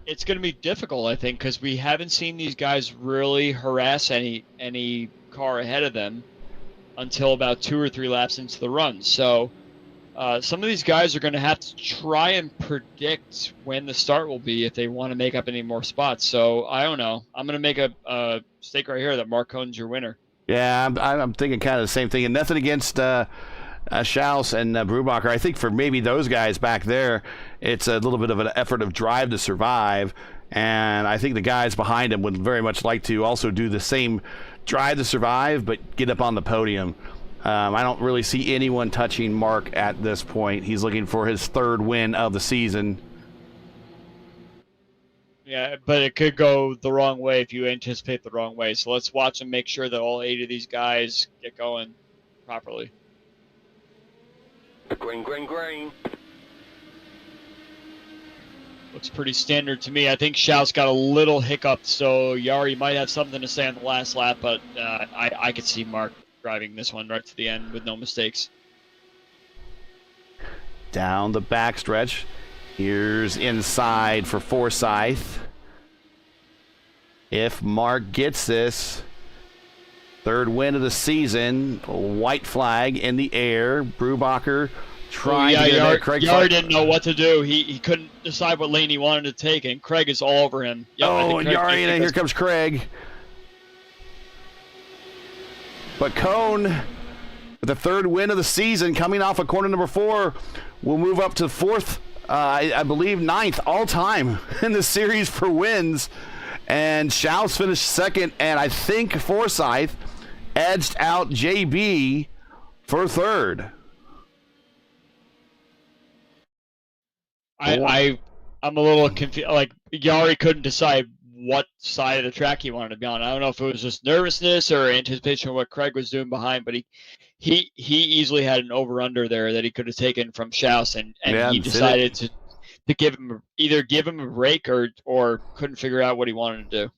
it's going to be difficult, I think, because we haven't seen these guys really harass any car ahead of them until about 2 or 3 laps into the run. So some of these guys are going to have to try and predict when the start will be if they want to make up any more spots. So I don't know. I'm going to make a stake right here that Mark Cohn's your winner.
Yeah, I'm thinking kind of the same thing. And nothing against Schaus and Brubacher. I think for maybe those guys back there, it's a little bit of an effort of drive to survive. And I think the guys behind him would very much like to also do the same drive to survive, but get up on the podium. I don't really see anyone touching Mark at this point. He's looking for his 3rd win of the season.
Yeah, but it could go the wrong way if you anticipate the wrong way. So let's watch and make sure that all 8 of these guys get going properly.
Green, green, green.
Looks pretty standard to me. I think Schaus got a little hiccup, so Yari might have something to say on the last lap, but I could see Mark driving this one right to the end with no mistakes.
Down the backstretch. Here's inside for Forsyth. If Mark gets this, 3rd win of the season, white flag in the air. Brubacher trying to get there. Craig
didn't know what to do. He couldn't decide what lane he wanted to take, and Craig is all over him. Yep,
and Yari, and here comes Craig. But Cohn, with the 3rd win of the season, coming off of corner number 4, will move up to 4th, I believe 9th all-time in the series for wins. And Schaus finished 2nd, and I think Forsyth edged out JB for 3rd.
I'm a little confused. Like, Yari couldn't decide what side of the track he wanted to be on. I don't know if it was just nervousness or anticipation of what Craig was doing behind, but he easily had an over-under there that he could have taken from Schaus, and he decided to give him a break or couldn't figure out what he wanted to do.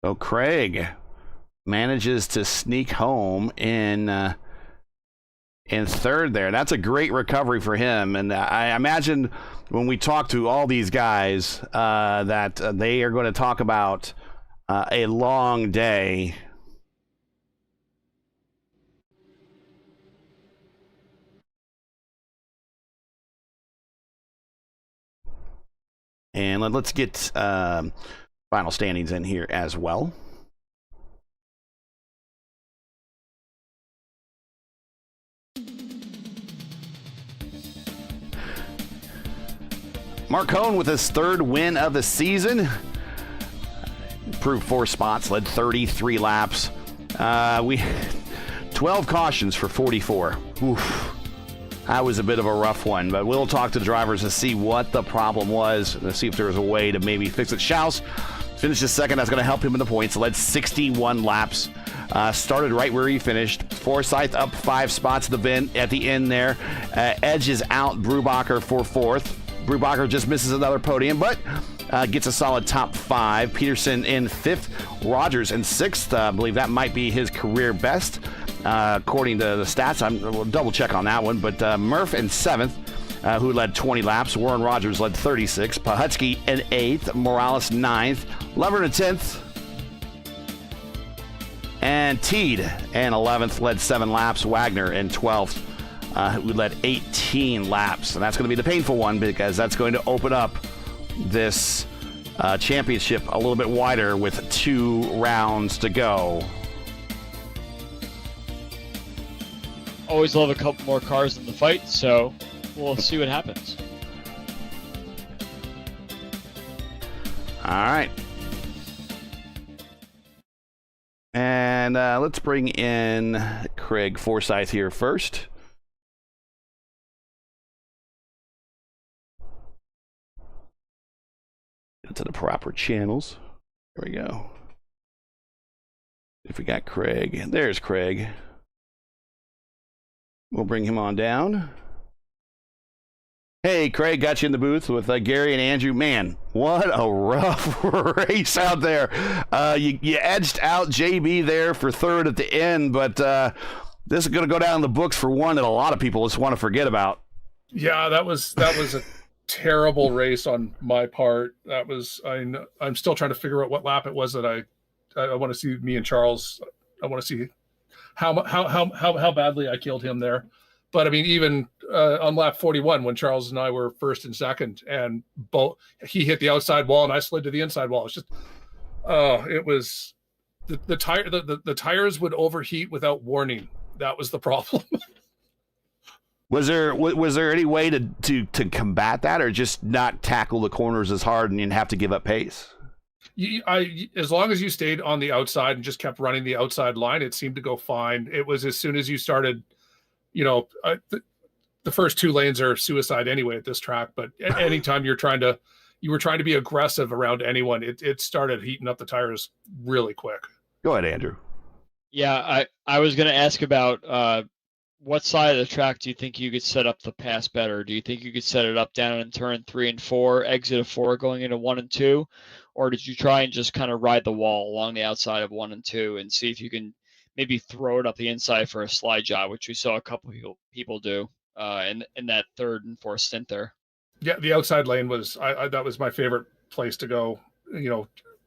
So Craig manages to sneak home in 3rd there. That's a great recovery for him. And I imagine when we talk to all these guys that they are going to talk about a long day. And let's get final standings in here as well. Mark Cohn with his 3rd win of the season. Improved 4 spots, led 33 laps. 12 cautions for 44. Oof. That was a bit of a rough one, but we'll talk to the drivers and see what the problem was and see if there was a way to maybe fix it. Schaus finishes 2nd. That's going to help him in the points. Led 61 laps. Started right where he finished. Forsyth up 5 spots at the end there. Edges out Brubacher for 4th. Brubacher just misses another podium, but gets a solid top 5. Peterson in 5th. Rogers in 6th. I believe that might be his career best, according to the stats. We'll double check on that one. But Murph in 7th, who led 20 laps. Warren Rogers led 36. Pahutsky in 8th. Morales 9th. Lever in 10th. And Teed in 11th, led 7 laps. Wagner in 12th. Who led 18 laps. And that's going to be the painful one, because that's going to open up this championship a little bit wider with 2 rounds to go.
Always love a couple more cars in the fight, so we'll see what happens.
All right. And let's bring in Craig Forsyth here first. To the proper channels. There we go. If we got Craig, there's Craig. We'll bring him on down. Hey, Craig, got you in the booth with Gary and Andrew. Man, what a rough race out there. You edged out JB there for third at the end, but this is going to go down in the books for one that a lot of people just want to forget about.
Yeah, that was a terrible race on my part. I'm still trying to figure out what lap it was that I want to see me and Charles. I want to see how badly I killed him there. But I mean, even on lap 41, when Charles and I were first and second, and he hit the outside wall and I slid to the inside wall. It's just, it was the tires would overheat without warning. That was the problem.
Was there any way to combat that, or just not tackle the corners as hard and have to give up pace?
As long as you stayed on the outside and just kept running the outside line, it seemed to go fine. It was as soon as you started, the first two lanes are suicide anyway at this track. But anytime you were trying to be aggressive around anyone, it started heating up the tires really quick.
Go ahead, Andrew.
Yeah, I was going to ask about what side of the track do you think you could set up the pass better? Do you think you could set it up down in turn 3 and 4, exit of 4 going into 1 and 2? Or did you try and just kind of ride the wall along the outside of 1 and 2 and see if you can maybe throw it up the inside for a slide job, which we saw a couple people do in that third and fourth stint there?
Yeah, the outside lane was that was my favorite place to go.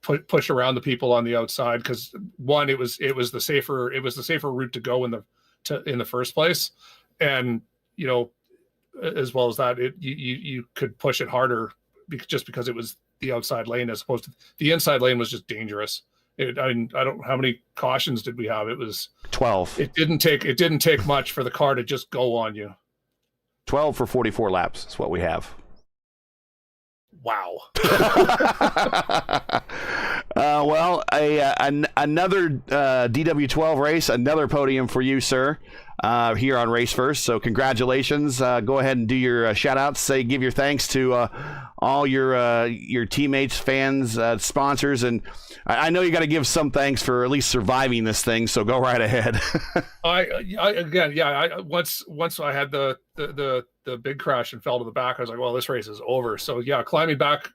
Push around the people on the outside, because one, it was the safer route to go in the first place, and as well as that, you could push it harder just because it was the outside lane, as opposed to the inside lane was just dangerous. I don't know how many cautions did we have. It was
12.
It didn't take much for the car to just go on you.
12 for 44 laps is what we have.
Wow.
Another DW12 race, another podium for you, sir, here on Race First. So congratulations. Go ahead and do your shout outs. Give your thanks to all your teammates, fans, sponsors. And I know you got to give some thanks for at least surviving this thing. So go right ahead. Once
I had the big crash and fell to the back, I was like, well, this race is over. So yeah, climbing back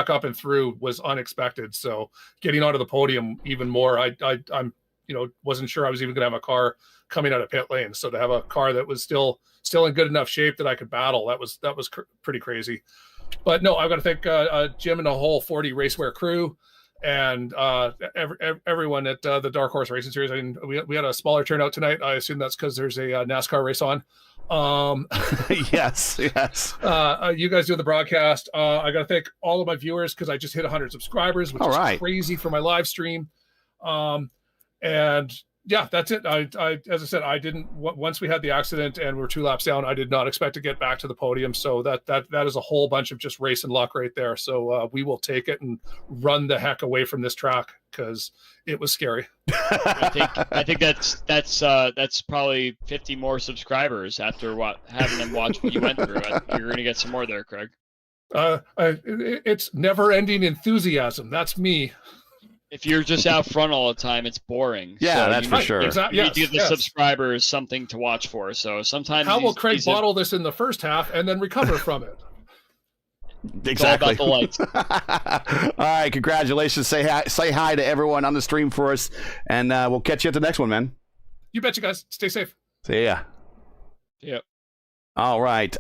up and through was unexpected. So getting onto the podium even more, I'm wasn't sure I was even gonna have a car coming out of pit lane. So to have a car that was still in good enough shape that I could battle, that was pretty crazy. But no, I've got to thank Jim and the whole 40 Racewear crew, and everyone at the Dark Horse Racing Series. I mean, we had a smaller turnout tonight. I assume that's because there's a NASCAR race on.
Yes.
You guys do the broadcast. I got to thank all of my viewers, because I just hit 100 subscribers, which is crazy for my live stream. And yeah, that's it. I as I said, I didn't. Once we had the accident and we're 2 laps down, I did not expect to get back to the podium. So that is a whole bunch of just race and luck right there. So we will take it and run the heck away from this track, because it was scary.
I think that's probably 50 more subscribers after having them watch what you went through. You're gonna get some more there, Craig.
It's never-ending enthusiasm. That's me.
If you're just out front all the time, it's boring.
Yeah, so that's for sure.
Exactly.
You need to give the subscribers something to watch for. So sometimes
how will Craig bottle this in the first half and then recover from it?
Exactly.
It's all about the lights.
All right, congratulations. Say hi to everyone on the stream for us, and we'll catch you at the next one, man.
You betcha, guys. Stay safe.
See ya.
Yep.
All right.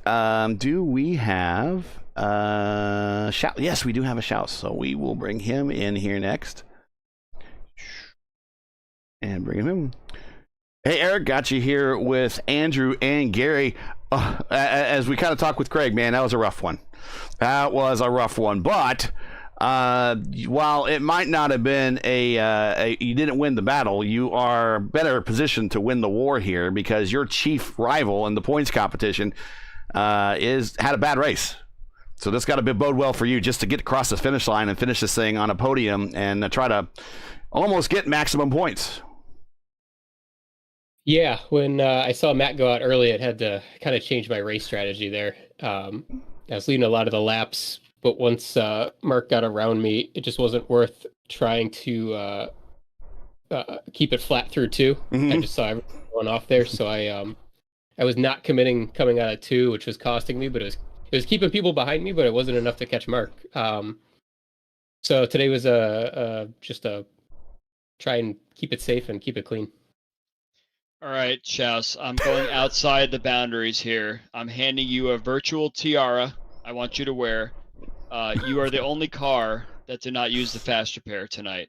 Do we have shout? Yes, we do have a shout. So we will bring him in here next. And bring him in. Hey, Eric, got you here with Andrew and Gary. As we kind of talked with Craig, man, that was a rough one. But while it might not have been you didn't win the battle, you are better positioned to win the war here, because your chief rival in the points competition had a bad race. So this got to bode well for you, just to get across the finish line and finish this thing on a podium and try to almost get maximum points.
Yeah, when I saw Matt go out early, it had to kind of change my race strategy there. I was leading a lot of the laps, but once Mark got around me, it just wasn't worth trying to keep it flat through two. Mm-hmm. I just saw everyone going off there, so I I was not committing coming out of 2, which was costing me, but it was keeping people behind me, but it wasn't enough to catch Mark. So today was just a try and keep it safe and keep it clean.
All right, Shouse, I'm going outside the boundaries here. I'm handing you a virtual tiara I want you to wear. You are the only car that did not use the fast repair tonight,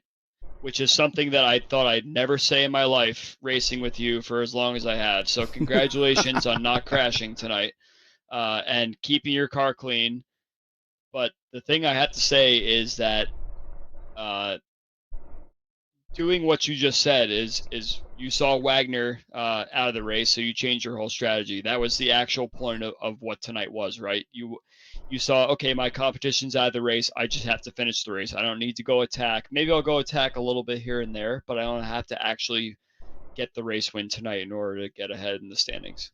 which is something that I thought I'd never say in my life, racing with you for as long as I have. So congratulations on not crashing tonight and keeping your car clean. But the thing I have to say is that doing what you just said is you saw Wagner out of the race, so you changed your whole strategy. That was the actual point of what tonight was, right? You saw, okay, my competition's out of the race. I just have to finish the race. I don't need to go attack. Maybe I'll go attack a little bit here and there, but I don't have to actually get the race win tonight in order to get ahead in the standings.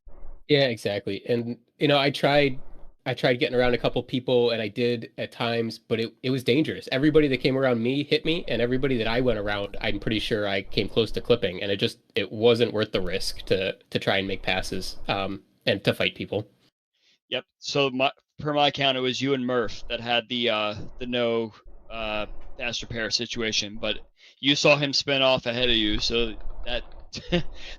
Yeah, exactly. And I tried getting around a couple people, and I did at times, but it was dangerous. Everybody that came around me hit me, and everybody that I went around, I'm pretty sure I came close to clipping, and it wasn't worth the risk to try and make passes and to fight people.
Yep. So per my count, it was you and Murph that had the no fast repair situation, but you saw him spin off ahead of you, so that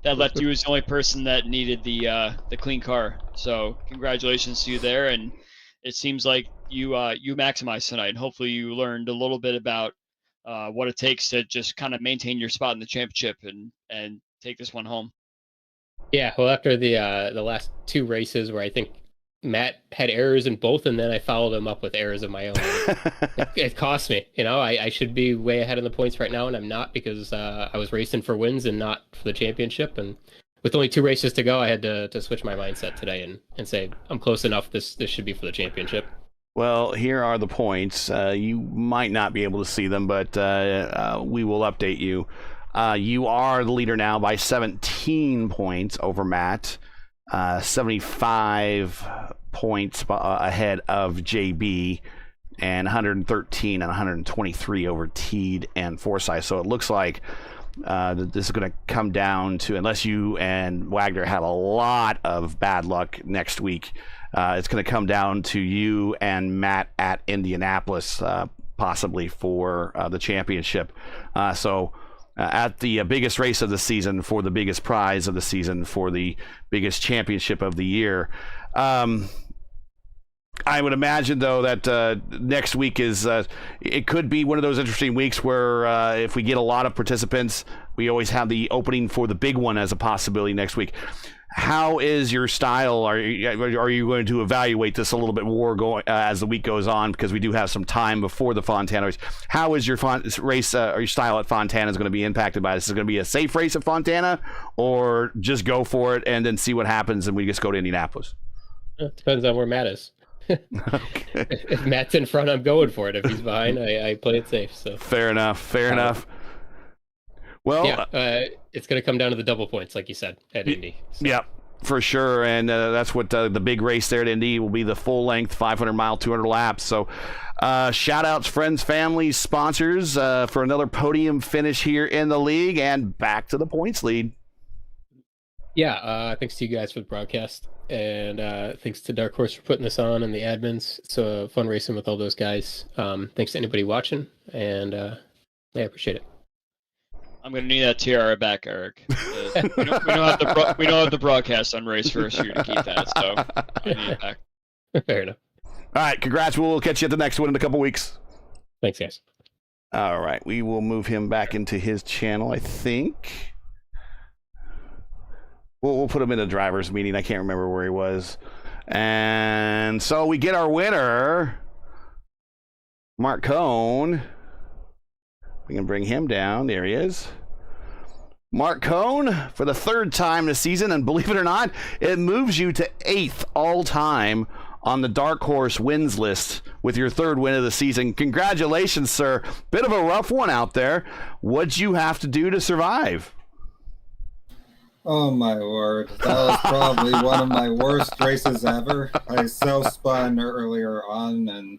that left you as the only person that needed the clean car. So congratulations to you there, and it seems like you maximized tonight, and hopefully you learned a little bit about what it takes to just kind of maintain your spot in the championship and take this one home.
Yeah, well, after the last 2 races where I think Matt had errors in both, and then I followed him up with errors of my own. It cost me. I should be way ahead in the points right now, and I'm not, because I was racing for wins and not for the championship. And with only 2 races to go, I had to switch my mindset today and say, I'm close enough. This should be for the championship.
Well, here are the points. You might not be able to see them, but we will update you. You are the leader now by 17 points over Matt. 75 points ahead of JB, and 113 and 123 over Teed and Forsyth. So it looks like this is going to come down to, unless you and Wagner have a lot of bad luck next week, it's going to come down to you and Matt at Indianapolis, possibly for the championship. At the biggest race of the season, for the biggest prize of the season, for the biggest championship of the year. I would imagine, though, that next week it could be one of those interesting weeks where if we get a lot of participants, we always have the opening for the big one as a possibility next week. How is your style? Are you going to evaluate this a little bit more going as the week goes on, because we do have some time before the Fontana race? How is your race or your style at Fontana is going to be impacted by this? Is it going to be a safe race at Fontana, or just go for it and then see what happens and we just go to Indianapolis?
It depends on where Matt is.
Okay.
If Matt's in front, I'm going for it. If he's behind, I play it safe. So
fair enough. Well,
yeah, it's going to come down to the double points, like you said, at Indy. So.
Yeah, for sure. And that's what the big race there at Indy will be, the full length 500-mile, 200 laps. So shout outs, friends, families, sponsors for another podium finish here in the league, and back to the points lead.
Yeah, thanks to you guys for the broadcast, and thanks to Dark Horse for putting this on, and the admins. It's fun racing with all those guys. Thanks to anybody watching, and I appreciate it.
I'm going to need that tiara back, Eric. We don't have the broadcast on Race First here to keep that, so I need it back.
Fair enough.
All right, congrats. We'll catch you at the next one in a couple weeks.
Thanks, guys.
All right, we will move him back into his channel, I think. We'll put him in a driver's meeting. I can't remember where he was. And so we get our winner, Mark Cohn. We can bring him down. There he is. Mark Cohn for the 3rd time this season, and believe it or not, it moves you to 8th all-time on the Dark Horse wins list with your 3rd win of the season. Congratulations, sir. Bit of a rough one out there. What'd you have to do to survive?
Oh, my word. That was probably one of my worst races ever. I self-spun earlier on, and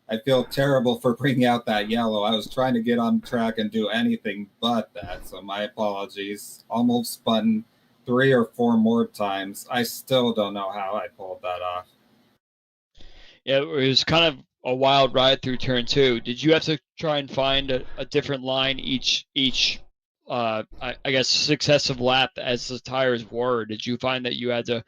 I feel terrible for bringing out that yellow. I was trying to get on track and do anything but that, so my apologies. Almost spun 3 or 4 more times. I still don't know how I pulled that off.
Yeah, it was kind of a wild ride through turn 2. Did you have to try and find a different line each I guess successive lap as the tires wore? Did you find that you had to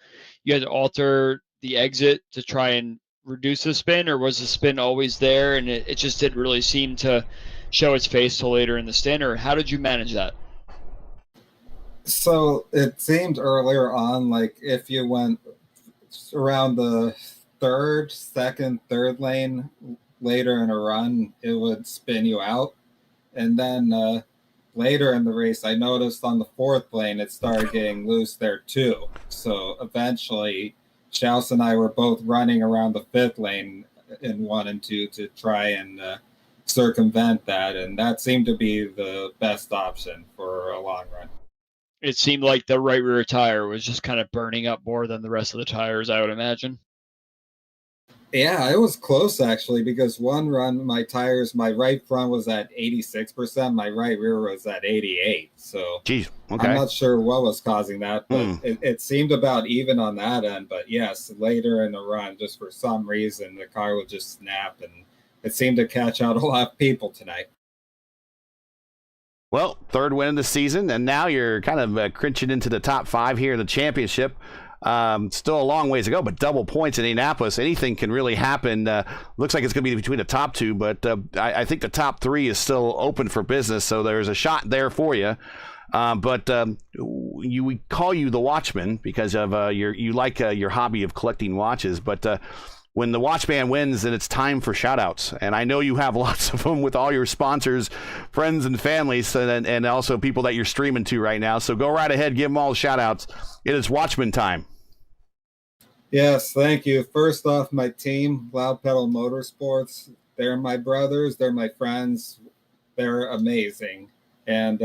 alter the exit to try and reduce the spin, or was the spin always there and it just didn't really seem to show its face till later in the stint, or how did you manage that?
So it seemed earlier on, like if you went around the third lane later in a run, it would spin you out. And then later in the race, I noticed on the 4th lane, it started getting loose there too. So eventually, Schaus and I were both running around the 5th lane in 1 and 2 to try and circumvent that. And that seemed to be the best option for a long run.
It seemed like the right rear tire was just kind of burning up more than the rest of the tires, I would imagine.
Yeah, it was close actually, because one run my right front was at 86%, my right rear was at 88. So
Jeez, okay.
I'm not sure what was causing that, but it seemed about even on that end. But yes, later in the run, just for some reason, the car would just snap, and it seemed to catch out a lot of people tonight.
Well, 3rd win of the season, and now you're kind of clinching into the top 5 here in the championship. Still a long ways to go, but double points in Indianapolis. Anything can really happen. Looks like it's going to be between the top 2, but I think the top 3 is still open for business, so there's a shot there for you. But we call you the Watchman because of you like your hobby of collecting watches, but when the Watchman wins, then it's time for shout-outs. And I know you have lots of them with all your sponsors, friends, and families, and also people that you're streaming to right now. So go right ahead, give them all the shout-outs. It is Watchman time.
Yes, thank you. First off, my team, Loud Pedal Motorsports. They're my brothers. They're my friends. They're amazing. And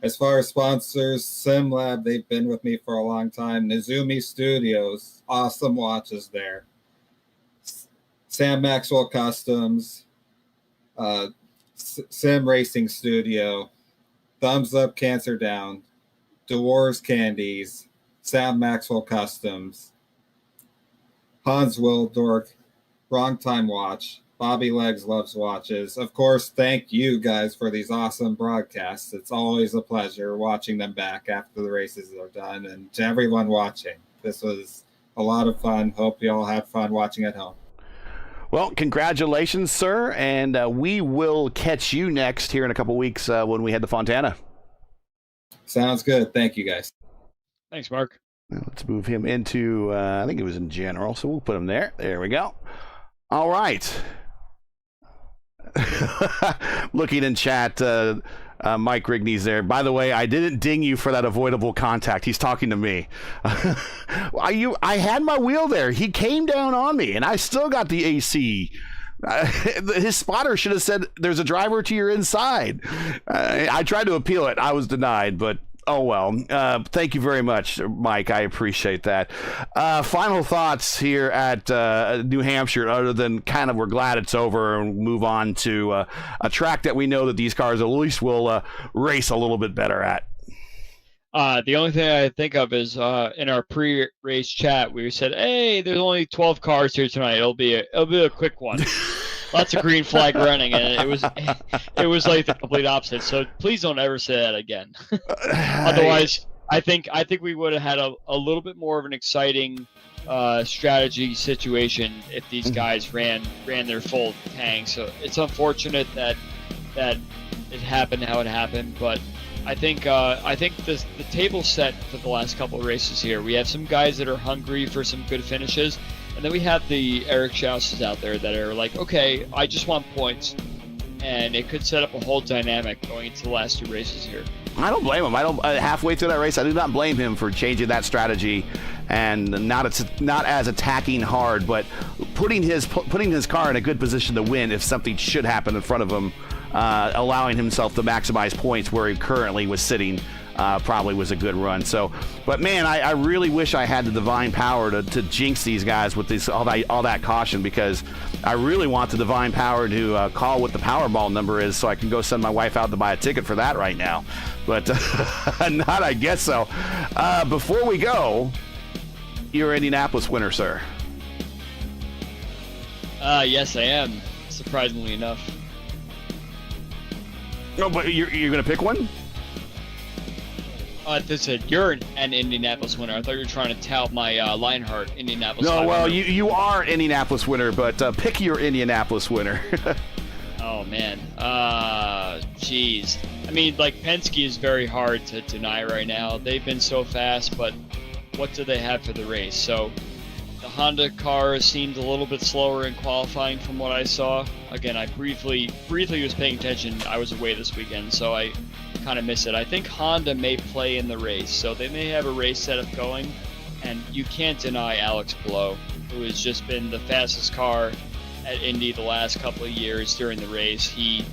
as far as sponsors, SimLab, they've been with me for a long time. Nizumi Studios, awesome watches there. Sam Maxwell Customs, Sim Racing Studio, Thumbs Up Cancer Down, DeWars Candies, Sam Maxwell Customs, Hans Wildork, Wrong Time Watch, Bobby Legs Loves Watches. Of course, thank you guys for these awesome broadcasts. It's always a pleasure watching them back after the races are done. And to everyone watching, this was a lot of fun. Hope you all had fun watching at home.
Well, congratulations, sir, and we will catch you next here in a couple weeks when we head to Fontana.
Sounds good. Thank you, guys.
Thanks, Mark.
Now let's move him into, I think it was in general, so we'll put him there. There we go. All right. Looking in chat, Mike Rigney's there. By the way, I didn't ding you for that avoidable contact. He's talking to me. I had my wheel there. He came down on me, and I still got the AC. His spotter should have said, "There's a driver to your inside." I tried to appeal it. I was denied, but oh well. Thank you very much, Mike. I appreciate that. Final thoughts here at New Hampshire, other than kind of we're glad it's over and move on to a track that we know that these cars at least will race a little bit better at.
The only thing I think of is in our pre-race chat, we said, "Hey, there's only 12 cars here tonight. It'll be a quick one." Lots of green flag running, and it was like the complete opposite. So please don't ever say that again. Otherwise, I think we would have had a little bit more of an exciting strategy situation if these guys ran their full tank. So it's unfortunate that it happened how it happened, but I think the table's set for the last couple of races here. We have some guys that are hungry for some good finishes, and then we have the Eric Schauses out there that are like, okay, I just want points, and it could set up a whole dynamic going into the last 2 races here.
I don't blame him. I don't halfway through that race, I do not blame him for changing that strategy and not as attacking hard, but putting his car in a good position to win if something should happen in front of him, allowing himself to maximize points where he currently was sitting probably was a good run. So, but man, I really wish I had the divine power to jinx these guys with this all that caution, because I really want the divine power to call what the Powerball number is so I can go send my wife out to buy a ticket for that right now. But not, I guess so. Before we go, you're an Indianapolis winner, sir.
Yes, I am. Surprisingly enough.
No, but you're going to pick one?
They said you're an Indianapolis winner. I thought you were trying to tout my Lionheart Indianapolis.
No,
500.
well, you are an Indianapolis winner, but pick your Indianapolis winner.
Oh man, jeez. I mean, like, Penske is very hard to deny right now. They've been so fast, but what do they have for the race? So the Honda car seemed a little bit slower in qualifying from what I saw. Again, I briefly was paying attention. I was away this weekend, so I kind of miss it. I think Honda may play in the race, so they may have a race setup going, and you can't deny Alex Palou, who has just been the fastest car at Indy the last couple of years during the race. He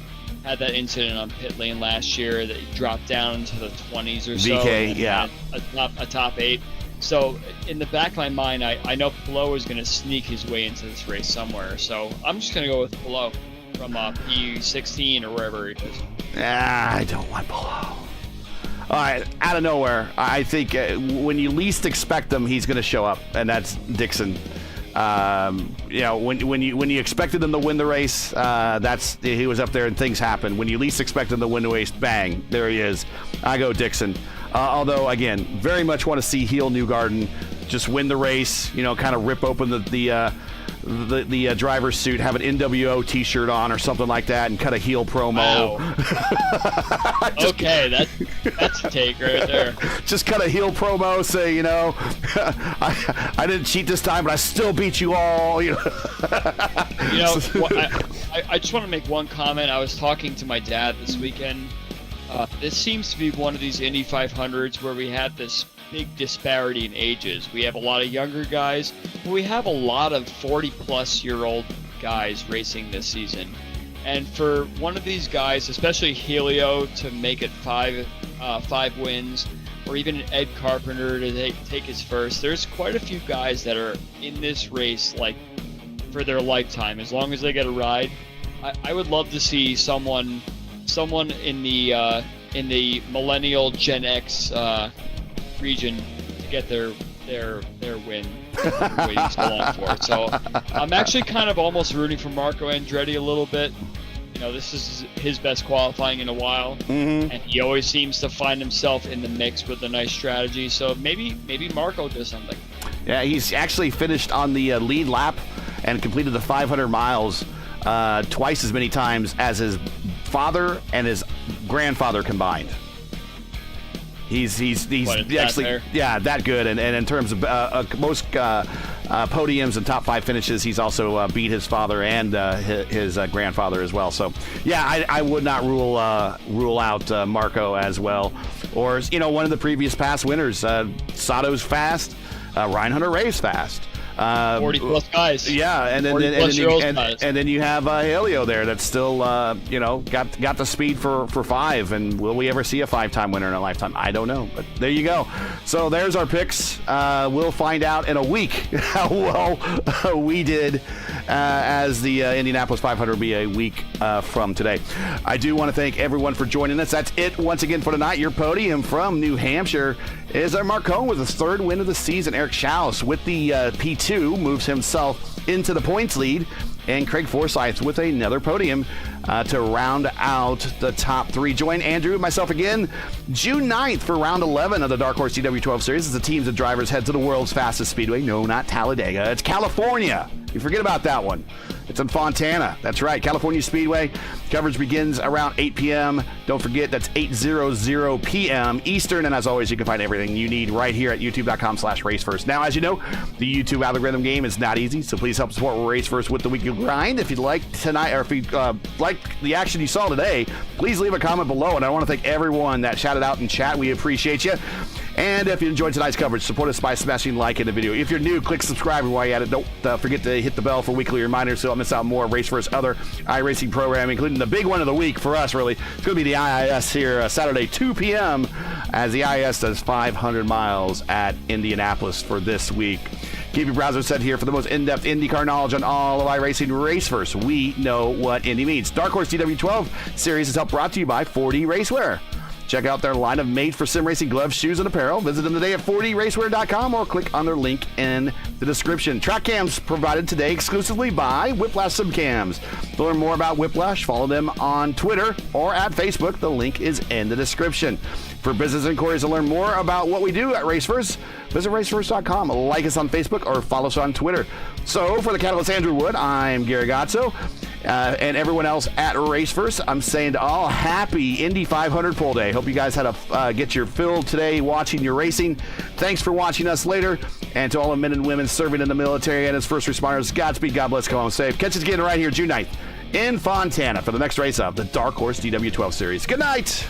had that incident on pit lane last year that he dropped down into the 20s or so.
VK, yeah.
A top 8. So in the back of my mind, I know Palou is going to sneak his way into this race somewhere. So I'm just going to go with Palou from P16 or wherever he is.
I don't want Palou. All right, out of nowhere, I think when you least expect him, he's going to show up, and that's Dixon. When you expected him to win the race, he was up there and things happened. When you least expect him to win the race, bang, there he is. I go Dixon. Although, again, very much want to see Heel Newgarden just win the race, kind of rip open the driver's suit, have an NWO t-shirt on or something like that, and cut a heel promo.
Wow. Okay, that's a take right there.
Just cut a heel promo, say, I didn't cheat this time, but I still beat you all.
I just want to make one comment. I was talking to my dad this weekend. This seems to be one of these Indy 500s where we have this big disparity in ages. We have a lot of younger guys, but we have a lot of 40-plus-year-old guys racing this season. And for one of these guys, especially Helio, to make it five wins, or even Ed Carpenter to take his first, there's quite a few guys that are in this race like for their lifetime, as long as they get a ride. I would love to see someone in the millennial Gen X region to get their win. Waiting so long for it. So I'm actually kind of almost rooting for Marco Andretti a little bit. This is his best qualifying in a while, and he always seems to find himself in the mix with a nice strategy. So maybe Marco does something.
Yeah, he's actually finished on the lead lap and completed the 500 miles twice as many times as his father and his grandfather combined. He's actually that good, and in terms of most podiums and top 5 finishes, he's also beat his father and his grandfather as well. So yeah, I would not rule out Marco as well, or one of the previous past winners. Sato's fast, Ryan Hunter-Reay's fast.
40-plus guys.
Yeah, and then you have Helio there that's still got the speed for 5. And will we ever see a 5-time winner in a lifetime? I don't know, but there you go. So there's our picks. We'll find out in a week how well we did as the Indianapolis 500 will be a week from today. I do want to thank everyone for joining us. That's it once again for tonight. Your podium from New Hampshire is our Marcone with his 3rd win of the season. Eric Schaus with the P2 moves himself into the points lead, and Craig Forsyth with another podium to round out the top 3. Join Andrew and myself again June 9th for round 11 of the Dark Horse DW12 series as the teams of drivers head to the world's fastest speedway. No, not Talladega. It's California. You forget about that one. It's in Fontana. That's right, California Speedway. Coverage begins around 8 p.m. Don't forget, that's 8:00 p.m. Eastern. And as always, you can find everything you need right here at youtube.com/racefirst. Now, as you know, the YouTube algorithm game is not easy, so please help support Race First with the weekly grind. If you'd like tonight, or if you like the action you saw today, please leave a comment below. And I want to thank everyone that shouted out in chat. We appreciate you. And if you enjoyed tonight's coverage, support us by smashing like in the video. If you're new, click subscribe, and while you're at it, don't forget to hit the bell for weekly reminders so you don't miss out more Raceverse other iRacing programming, including the big one of the week for us, really. It's going to be the IIS here Saturday, 2 p.m., as the IIS does 500 miles at Indianapolis for this week. Keep your browser set here for the most in-depth IndyCar knowledge on all of iRacing Raceverse. We know what Indy means. Dark Horse DW12 series is helped brought to you by 4D Racewear. Check out their line of made-for-sim racing gloves, shoes, and apparel. Visit them today at 4dracewear.com or click on their link in the description. Track cams provided today exclusively by Whiplash Sim Cams. To learn more about Whiplash, follow them on Twitter or at Facebook. The link is in the description. For business inquiries to learn more about what we do at Raceverse, visit raceverse.com. Like us on Facebook or follow us on Twitter. So, for the Catalyst Andrew Wood, I'm Gary Gazzo. And everyone else at Raceverse, I'm saying to all, happy Indy 500 Pole Day. Hope you guys had a get your fill today watching your racing. Thanks for watching us later. And to all the men and women serving in the military and as first responders, Godspeed, God bless, come home safe. Catch us again right here June 9th in Fontana for the next race of the Dark Horse DW12 Series. Good night.